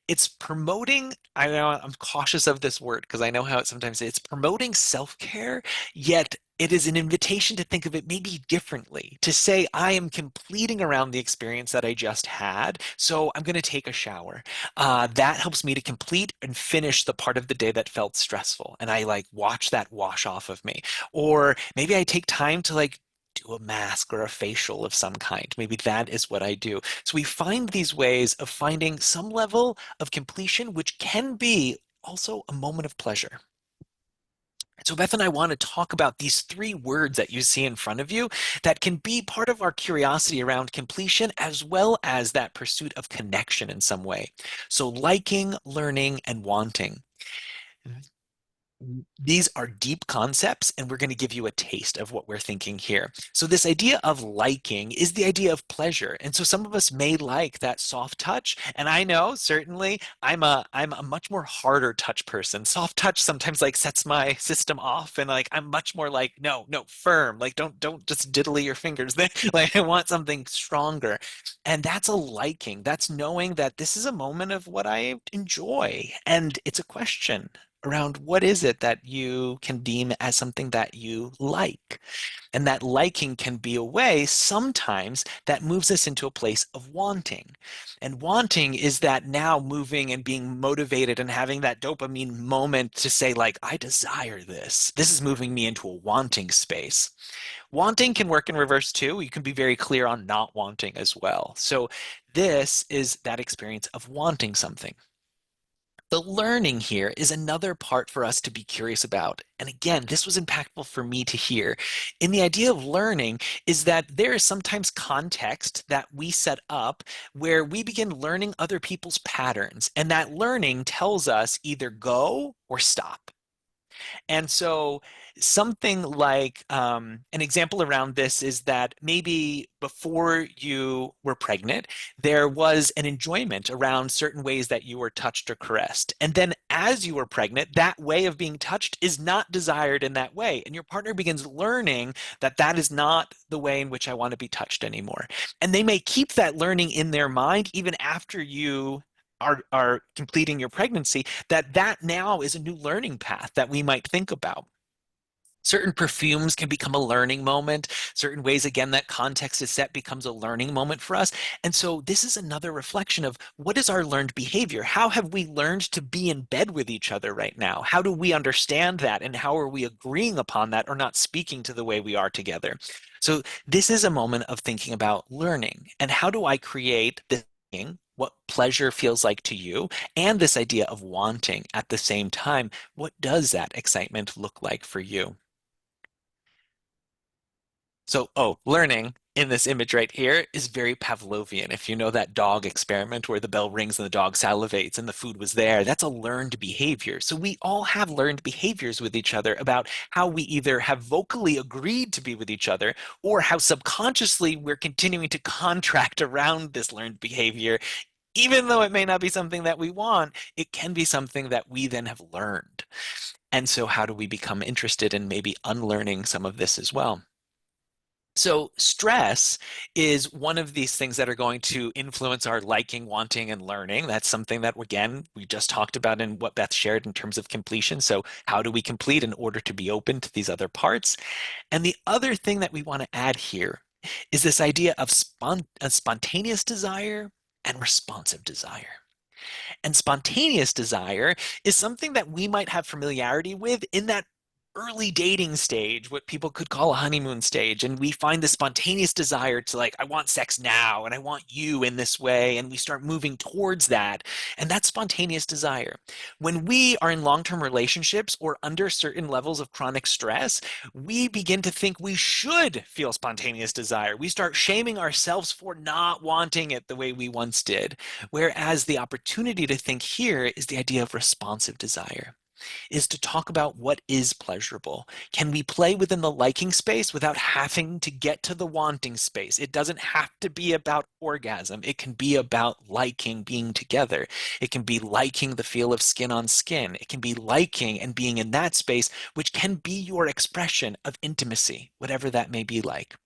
It's promoting, I know I'm cautious of this word because I know how it sometimes is. It's promoting self-care, yet it is an invitation to think of it maybe differently, to say, I am completing around the experience that I just had, so I'm going to take a shower. That helps me to complete and finish the part of the day that felt stressful. And I like watch that wash off of me. Or maybe I take time to like do a mask or a facial of some kind. Maybe that is what I do. So we find these ways of finding some level of completion, which can be also a moment of pleasure. So Beth and I want to talk about these three words that you see in front of you that can be part of our curiosity around completion as well as that pursuit of connection in some way. So liking, learning, and wanting. These are deep concepts, and we're going to give you a taste of what we're thinking here. So this idea of liking is the idea of pleasure. And so some of us may like that soft touch. And I know certainly I'm a much more harder touch person. Soft touch sometimes like sets my system off, and like I'm much more like, no, no, firm. Like don't just diddly your fingers. Like I want something stronger. And that's a liking. That's knowing that this is a moment of what I enjoy. And it's a question around what is it that you can deem as something that you like. And that liking can be a way sometimes that moves us into a place of wanting. And wanting is that now moving and being motivated and having that dopamine moment to say, like, I desire this. This is moving me into a wanting space. Wanting can work in reverse too. You can be very clear on not wanting as well. So this is that experience of wanting something. The learning here is another part for us to be curious about. And again, this was impactful for me to hear. In the idea of learning is that there is sometimes context that we set up where we begin learning other people's patterns. And that learning tells us either go or stop. And so something like an example around this is that maybe before you were pregnant, there was an enjoyment around certain ways that you were touched or caressed. And then as you were pregnant, that way of being touched is not desired in that way. And your partner begins learning that that is not the way in which I want to be touched anymore. And they may keep that learning in their mind even after you are completing your pregnancy, that now is a new learning path that we might think about. Certain perfumes can become a learning moment. Certain ways, again, that context is set becomes a learning moment for us. And so this is another reflection of what is our learned behavior? How have we learned to be in bed with each other right now? How do we understand that? And how are we agreeing upon that or not speaking to the way we are together? So this is a moment of thinking about learning. And how do I create this? What pleasure feels like to you, and this idea of wanting at the same time. What does that excitement look like for you? So, learning in this image right here is very Pavlovian. If you know that dog experiment where the bell rings and the dog salivates and the food was there, that's a learned behavior. So we all have learned behaviors with each other about how we either have vocally agreed to be with each other or how subconsciously we're continuing to contract around this learned behavior. Even though it may not be something that we want, it can be something that we then have learned. And so how do we become interested in maybe unlearning some of this as well? So stress is one of these things that are going to influence our liking, wanting, and learning. That's something that, again, we just talked about in what Beth shared in terms of completion. So how do we complete in order to be open to these other parts? And the other thing that we want to add here is this idea of a spontaneous desire and responsive desire. And spontaneous desire is something that we might have familiarity with in that early dating stage, what people could call a honeymoon stage. And we find the spontaneous desire to like, I want sex now and I want you in this way. And we start moving towards that. And that's spontaneous desire. When we are in long-term relationships or under certain levels of chronic stress, we begin to think we should feel spontaneous desire. We start shaming ourselves for not wanting it the way we once did. Whereas the opportunity to think here is the idea of responsive desire, is to talk about what is pleasurable. Can we play within the liking space without having to get to the wanting space? It doesn't have to be about orgasm. It can be about liking being together. It can be liking the feel of skin on skin. It can be liking and being in that space, which can be your expression of intimacy, whatever that may be like.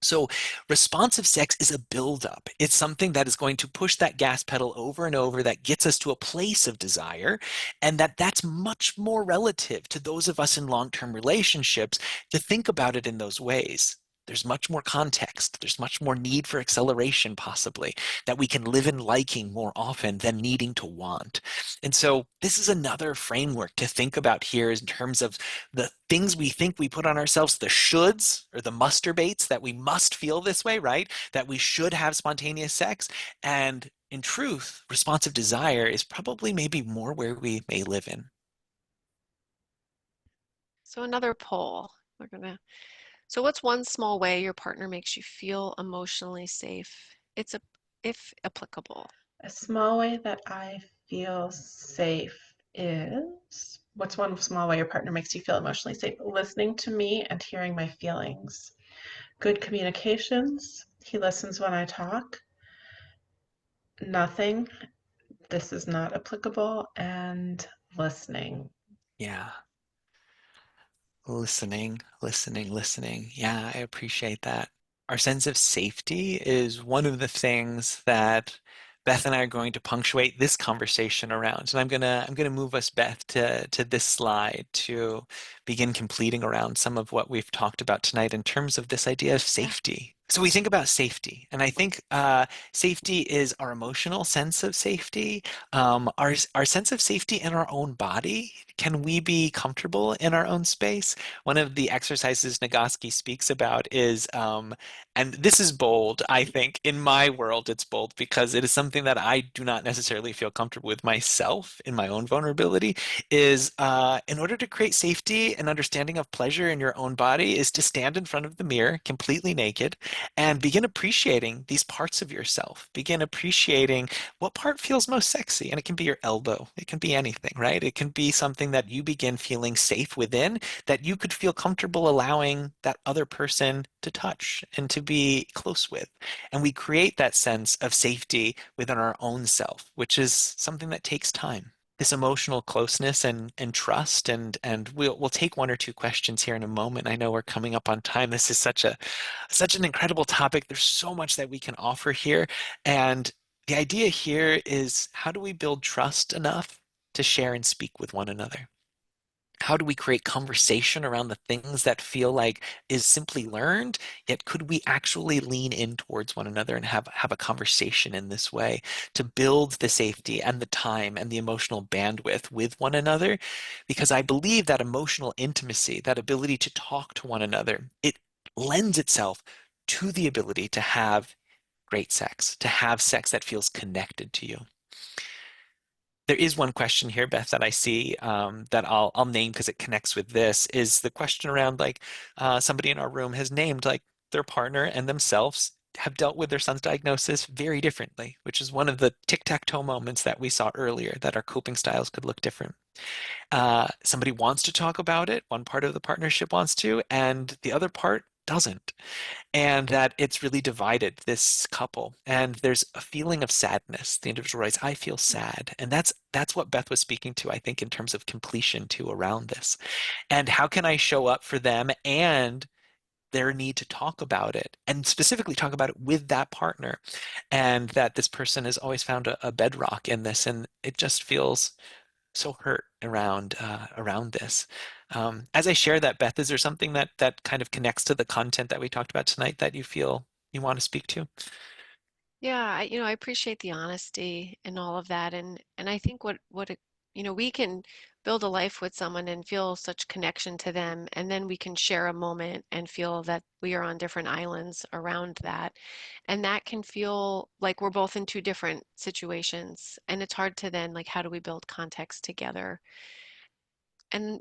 So responsive sex is a buildup. It's something that is going to push that gas pedal over and over that gets us to a place of desire. And that's much more relative to those of us in long-term relationships to think about it in those ways. There's much more context. There's much more need for acceleration, possibly, that we can live in liking more often than needing to want. And so this is another framework to think about here in terms of the things we think we put on ourselves, the shoulds or the masturbates that we must feel this way, right? That we should have spontaneous sex. And in truth, responsive desire is probably maybe more where we may live in. So another poll. So what's one small way your partner makes you feel emotionally safe? If applicable. A small way that I feel safe is what's one small way your partner makes you feel emotionally safe? Listening to me and hearing my feelings. Good communications. He listens when I talk. Nothing. This is not applicable. And listening. Yeah. Listening, listening, listening. Yeah, I appreciate that. Our sense of safety is one of the things that Beth and I are going to punctuate this conversation around. And I'm gonna move us, Beth, to this slide to begin completing around some of what we've talked about tonight in terms of this idea of Yeah. safety. So we think about safety, and I think safety is our emotional sense of safety, our sense of safety in our own body. Can we be comfortable in our own space? One of the exercises Nagoski speaks about is, and this is bold, I think, in my world, it's bold because it is something that I do not necessarily feel comfortable with myself in my own vulnerability, is in order to create safety and understanding of pleasure in your own body is to stand in front of the mirror completely naked and begin appreciating these parts of yourself. Begin appreciating what part feels most sexy. And it can be your elbow, it can be anything, right? It can be something that you begin feeling safe within, that you could feel comfortable allowing that other person to touch and to be close with. And we create that sense of safety within our own self, which is something that takes time. This emotional closeness and trust, and we'll take one or two questions here in a moment. I know we're coming up on time. This is such an incredible topic. There's so much that we can offer here. And the idea here is, how do we build trust enough to share and speak with one another? How do we create conversation around the things that feel like is simply learned, yet could we actually lean in towards one another and have a conversation in this way to build the safety and the time and the emotional bandwidth with one another? Because I believe that emotional intimacy, that ability to talk to one another, it lends itself to the ability to have great sex, to have sex that feels connected to you. There is one question here, Beth, that I see that I'll name because it connects with this. Is the question around like somebody in our room has named like their partner and themselves have dealt with their son's diagnosis very differently, which is one of the tic-tac-toe moments that we saw earlier, that our coping styles could look different. Somebody wants to talk about it, one part of the partnership wants to, and the other part doesn't, and that it's really divided this couple, and there's a feeling of sadness. The individual writes, I feel sad, and that's what Beth was speaking to, I think, in terms of completion too around this. And how can I show up for them and their need to talk about it, and specifically talk about it with that partner, and that this person has always found a bedrock in this, and it just feels so hurt around this. As I share that, Beth, is there something that kind of connects to the content that we talked about tonight that you feel you want to speak to? Yeah, I appreciate the honesty and all of that, and I think we can build a life with someone and feel such connection to them, and then we can share a moment and feel that we are on different islands around that, and that can feel like we're both in two different situations, and it's hard to then like how do we build context together? And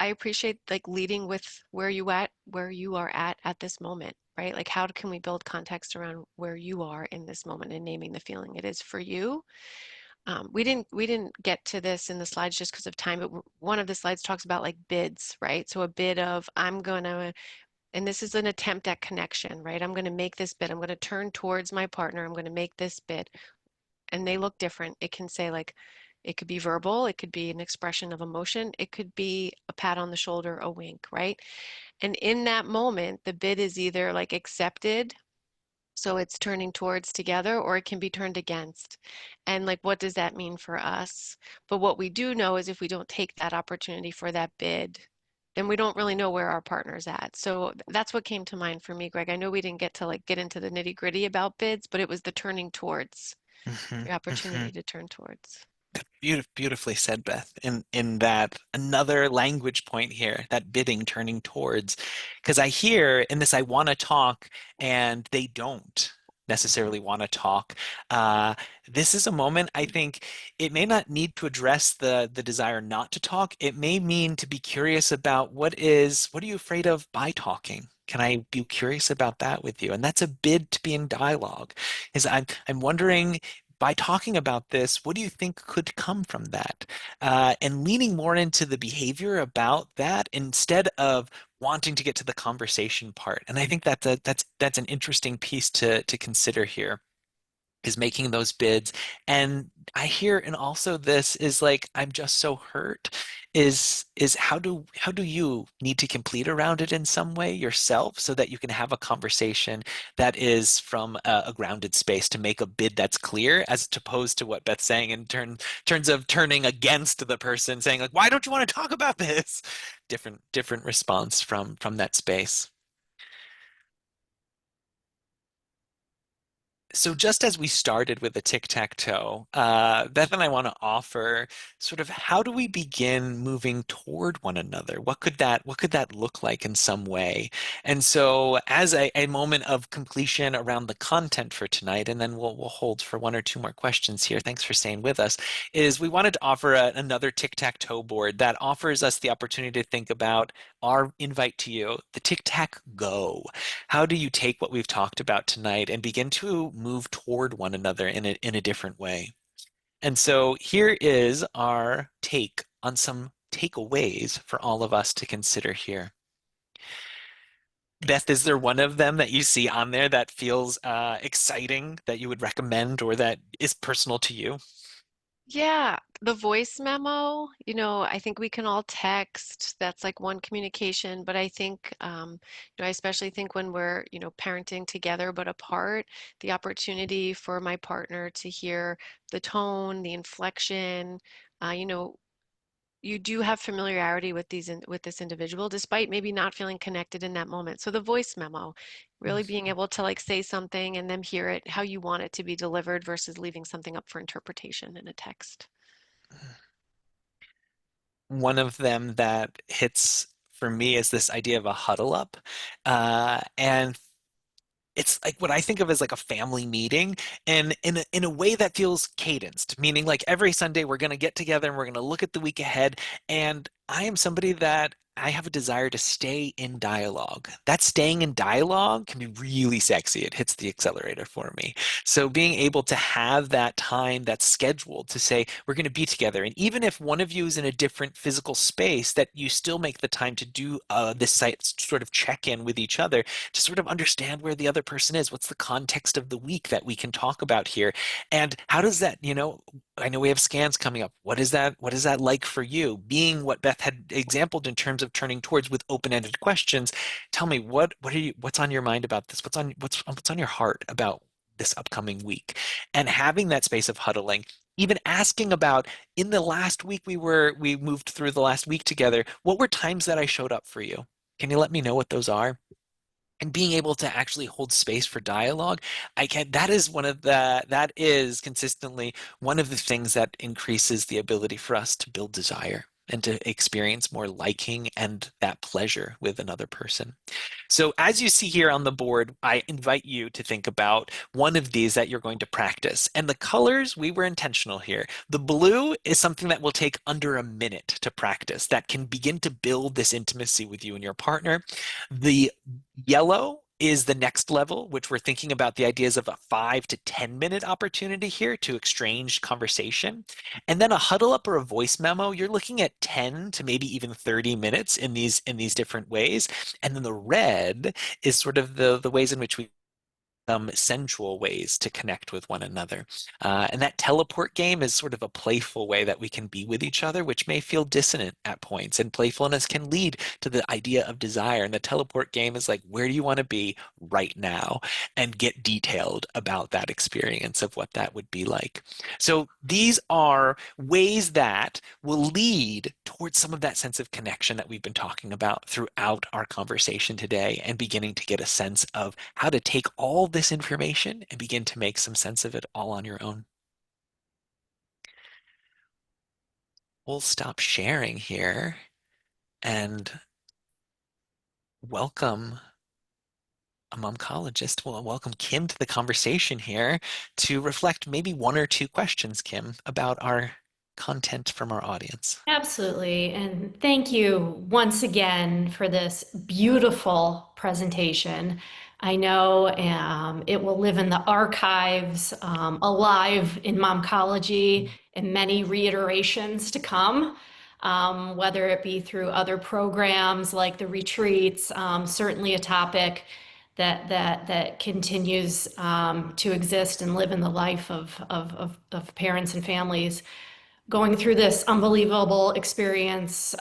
I appreciate like leading with where you are at this moment, right? Like how can we build context around where you are in this moment and naming the feeling it is for you. We didn't get to this in the slides just because of time, but one of the slides talks about like bids, right? So a bid of and this is an attempt at connection, right? I'm gonna make this bid. I'm gonna turn towards my partner. I'm gonna make this bid, and they look different. It can say like It could be verbal, it could be an expression of emotion, it could be a pat on the shoulder, a wink, right? And in that moment, the bid is either like accepted, so it's turning towards together, or it can be turned against. And like, what does that mean for us? But what we do know is if we don't take that opportunity for that bid, then we don't really know where our partner's at. So that's what came to mind for me, Greg. I know we didn't get to like get into the nitty gritty about bids, but it was the turning towards, Hmm. the Hmm. opportunity to turn towards. Beautifully said, Beth. In that another language point here, that bidding turning towards, because I hear in this, I want to talk, and they don't necessarily want to talk. Uh, this is a moment I think it may not need to address the desire not to talk. It may mean to be curious about what are you afraid of by talking? Can I be curious about that with you? And that's a bid to be in dialogue. Is I'm wondering by talking about this, what do you think could come from that? And leaning more into the behavior about that instead of wanting to get to the conversation part. And I think that's an interesting piece to consider here is making those bids. And I hear, and also this is like, I'm just so hurt. Is how do you need to complete around it in some way yourself so that you can have a conversation that is from a grounded space to make a bid that's clear, as opposed to what Beth's saying in terms of turning against the person, saying like, why don't you want to talk about this? Different response from that space. So just as we started with the tic-tac-toe, Beth and I want to offer sort of how do we begin moving toward one another? What could that look like in some way? And so as a moment of completion around the content for tonight, and then we'll hold for one or two more questions here. Thanks for staying with us, is we wanted to offer another tic-tac-toe board that offers us the opportunity to think about our invite to you, the tic-tac-go. How do you take what we've talked about tonight and begin to move toward one another in a different way? And so here is our take on some takeaways for all of us to consider here. Beth, is there one of them that you see on there that feels exciting that you would recommend or that is personal to you? Yeah, the voice memo, I think we can all text. That's like one communication, but I think, I especially think when we're, parenting together but apart, the opportunity for my partner to hear the tone, the inflection, uh, you know, you do have familiarity with with this individual, despite maybe not feeling connected in that moment. So the voice memo, really being able to like say something and then hear it how you want it to be delivered versus leaving something up for interpretation in a text. One of them that hits for me is this idea of a huddle up. And it's like what I think of as like a family meeting and in a way that feels cadenced, meaning like every Sunday we're going to get together and we're going to look at the week ahead. And I am somebody that I have a desire to stay in dialogue. That staying in dialogue can be really sexy. It hits the accelerator for me. So being able to have that time that's scheduled to say we're going to be together, and even if one of you is in a different physical space, that you still make the time to do this sort of check in with each other to sort of understand where the other person is. What's the context of the week that we can talk about here? And how does that, I know we have scans coming up. What is that like for you? Being what Beth had exampled in terms of turning towards with open-ended questions, tell me what's on your mind about this? What's on your heart about this upcoming week? And having that space of huddling, even asking about in the last week we moved through the last week together, what were times that I showed up for you? Can you let me know what those are? And being able to actually hold space for dialogue, that is consistently one of the things that increases the ability for us to build desire and to experience more liking and that pleasure with another person. So as you see here on the board, I invite you to think about one of these that you're going to practice. And the colors, we were intentional here. The blue is something that will take under a minute to practice that can begin to build this intimacy with you and your partner. The yellow is the next level, which we're thinking about the ideas of a 5 to 10 minute opportunity here to exchange conversation. And then a huddle up or a voice memo, you're looking at 10 to maybe even 30 minutes in these different ways. And then the red is sort of the ways in which we some sensual ways to connect with one another. And that teleport game is sort of a playful way that we can be with each other, which may feel dissonant at points. And playfulness can lead to the idea of desire. And the teleport game is like, where do you want to be right now? And get detailed about that experience of what that would be like. So these are ways that will lead towards some of that sense of connection that we've been talking about throughout our conversation today, and beginning to get a sense of how to take all this information and begin to make some sense of it all on your own. We'll stop sharing here and welcome a momcologist. We'll welcome Kim to the conversation here to reflect maybe one or two questions, Kim, about our content from our audience. Absolutely. And thank you once again for this beautiful presentation. I know it will live in the archives, alive in Momcology, and many reiterations to come, whether it be through other programs like the retreats, certainly a topic that continues to exist and live in the life of parents and families going through this unbelievable experience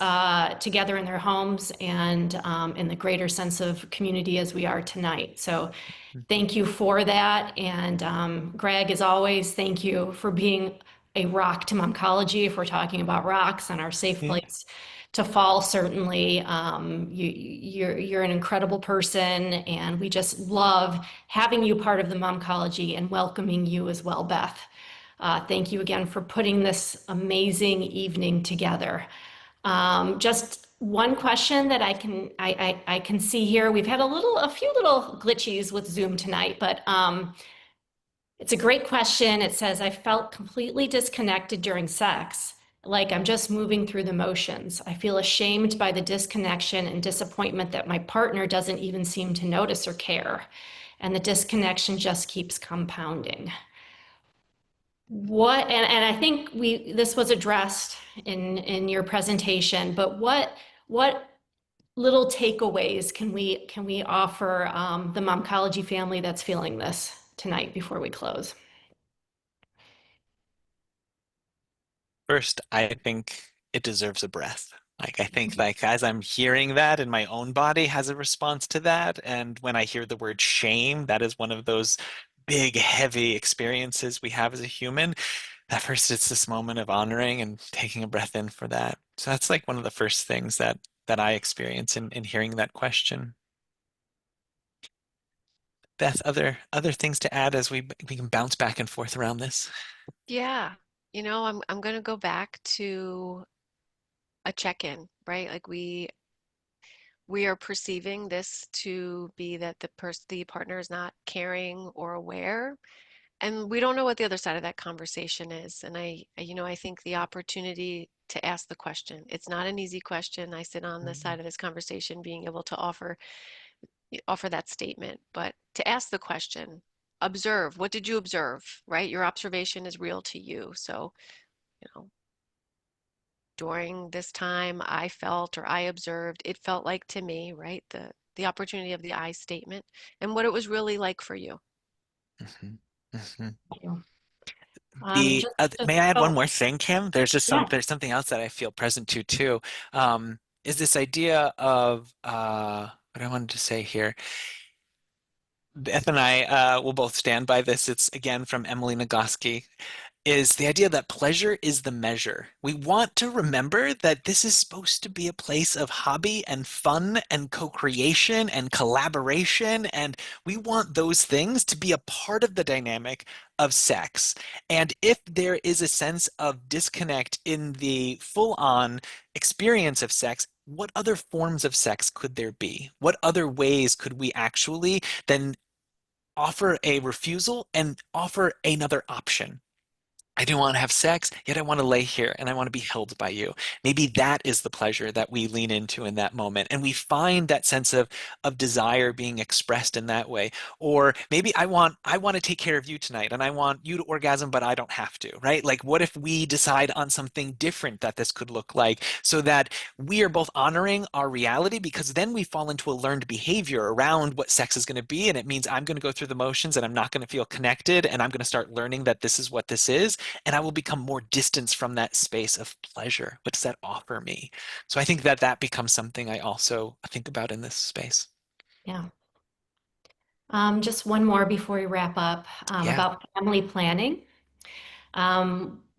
together in their homes and in the greater sense of community as we are tonight. So thank you for that. And Greg, as always, thank you for being a rock to Momcology if we're talking about rocks and our safe Yeah. place to fall. Certainly, you're an incredible person, and we just love having you part of the Momcology and welcoming you as well, Beth. Thank you again for putting this amazing evening together. Just one question that I can see here. We've had a few little glitches with Zoom tonight, but it's a great question. It says, I felt completely disconnected during sex, like I'm just moving through the motions. I feel ashamed by the disconnection and disappointment that my partner doesn't even seem to notice or care. And the disconnection just keeps compounding. And I think this was addressed in your presentation, but what little takeaways can we offer the Momcology family that's feeling this tonight before we close? First, I think it deserves a breath. Like, I think, like, as I'm hearing that, and my own body has a response to that. And when I hear the word shame, that is one of those big, heavy experiences we have as a human. At first, it's this moment of honoring and taking a breath in for that. So that's like one of the first things that I experience in hearing that question. Beth, other things to add as we can bounce back and forth around this? Yeah, I'm going to go back to a check-in, right? Like we are perceiving this to be that the partner is not caring or aware, and we don't know what the other side of that conversation is. And I think the opportunity to ask the question, it's not an easy question. I sit on the side of this conversation being able to offer that statement, but to ask the question, observe, what did you observe, right? Your observation is real to you. So, you know, during this time I felt or I observed, it felt like to me, right? The opportunity of the I statement and what it was really like for you. Mhm. Mhm. Thank you. The may I add one Oh, more thing, Kim? yeah. There's something else that I feel present to too. Is this idea of what I wanted to say here. Beth and I will both stand by this. It's again from Emily Nagoski, is the idea that pleasure is the measure. We want to remember that this is supposed to be a place of hobby and fun and co-creation and collaboration, and we want those things to be a part of the dynamic of sex. And if there is a sense of disconnect in the full-on experience of sex, what other forms of sex could there be? What other ways could we actually then offer a refusal and offer another option? I don't want to have sex, yet I want to lay here and I want to be held by you. Maybe that is the pleasure that we lean into in that moment. And we find that sense of desire being expressed in that way. Or maybe I want to take care of you tonight and I want you to orgasm, but I don't have to, right? Like what if we decide on something different that this could look like so that we are both honoring our reality, because then we fall into a learned behavior around what sex is going to be. And it means I'm going to go through the motions and I'm not going to feel connected. And I'm going to start learning that this is what this is, and I will become more distanced from that space of pleasure. What does that offer me? So I think that that becomes something I also think about in this space. Yeah. Just one more before we wrap up, Yeah. about family planning.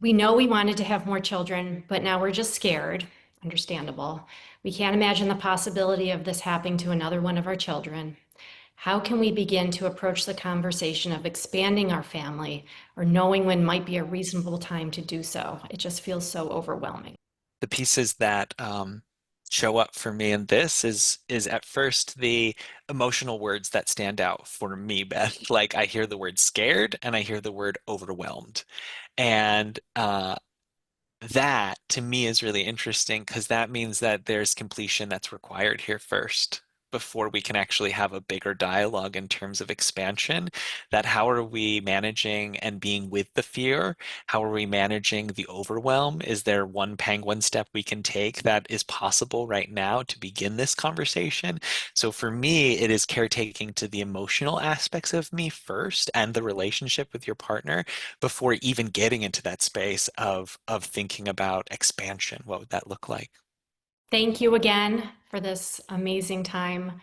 We know we wanted to have more children, but now we're just scared. Understandable. We can't imagine the possibility of this happening to another one of our children. How can we begin to approach the conversation of expanding our family or knowing when might be a reasonable time to do so? It just feels so overwhelming. The pieces that show up for me in this is at first the emotional words that stand out for me, Beth. Like I hear the word scared and I hear the word overwhelmed. And that to me is really interesting because that means that there's completion that's required here first before we can actually have a bigger dialogue in terms of expansion. That how are we managing and being with the fear? How are we managing the overwhelm? Is there one penguin step we can take that is possible right now to begin this conversation? So for me, it is caretaking to the emotional aspects of me first and the relationship with your partner before even getting into that space of thinking about expansion. What would that look like? Thank you again for this amazing time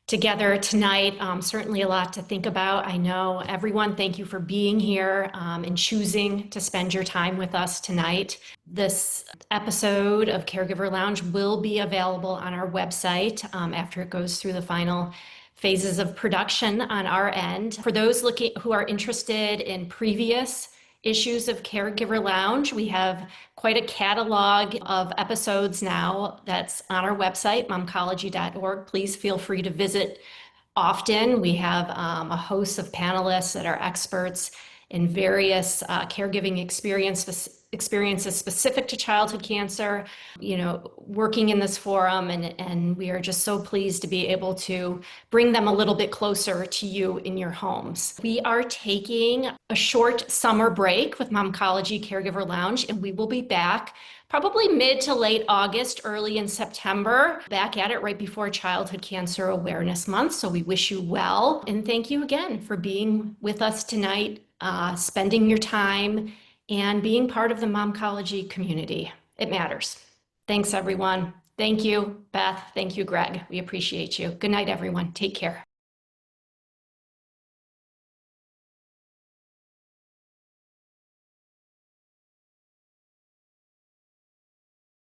together tonight. Certainly a lot to think about. I know everyone, thank you for being here and choosing to spend your time with us tonight. This episode of Caregiver Lounge will be available on our website after it goes through the final phases of production on our end. For those looking who are interested in previous issues of Caregiver Lounge, we have quite a catalog of episodes now that's on our website, momcology.org. Please feel free to visit often. We have a host of panelists that are experts in various caregiving experiences specific to childhood cancer, working in this forum, and we are just so pleased to be able to bring them a little bit closer to you in your homes. We are taking a short summer break with Momcology Caregiver Lounge, and we will be back probably mid to late August, early in September, back at it right before Childhood Cancer Awareness Month. So we wish you well. And thank you again for being with us tonight, spending your time, and being part of the Momcology community. It matters. Thanks, everyone. Thank you, Beth. Thank you, Greg. We appreciate you. Good night, everyone. Take care.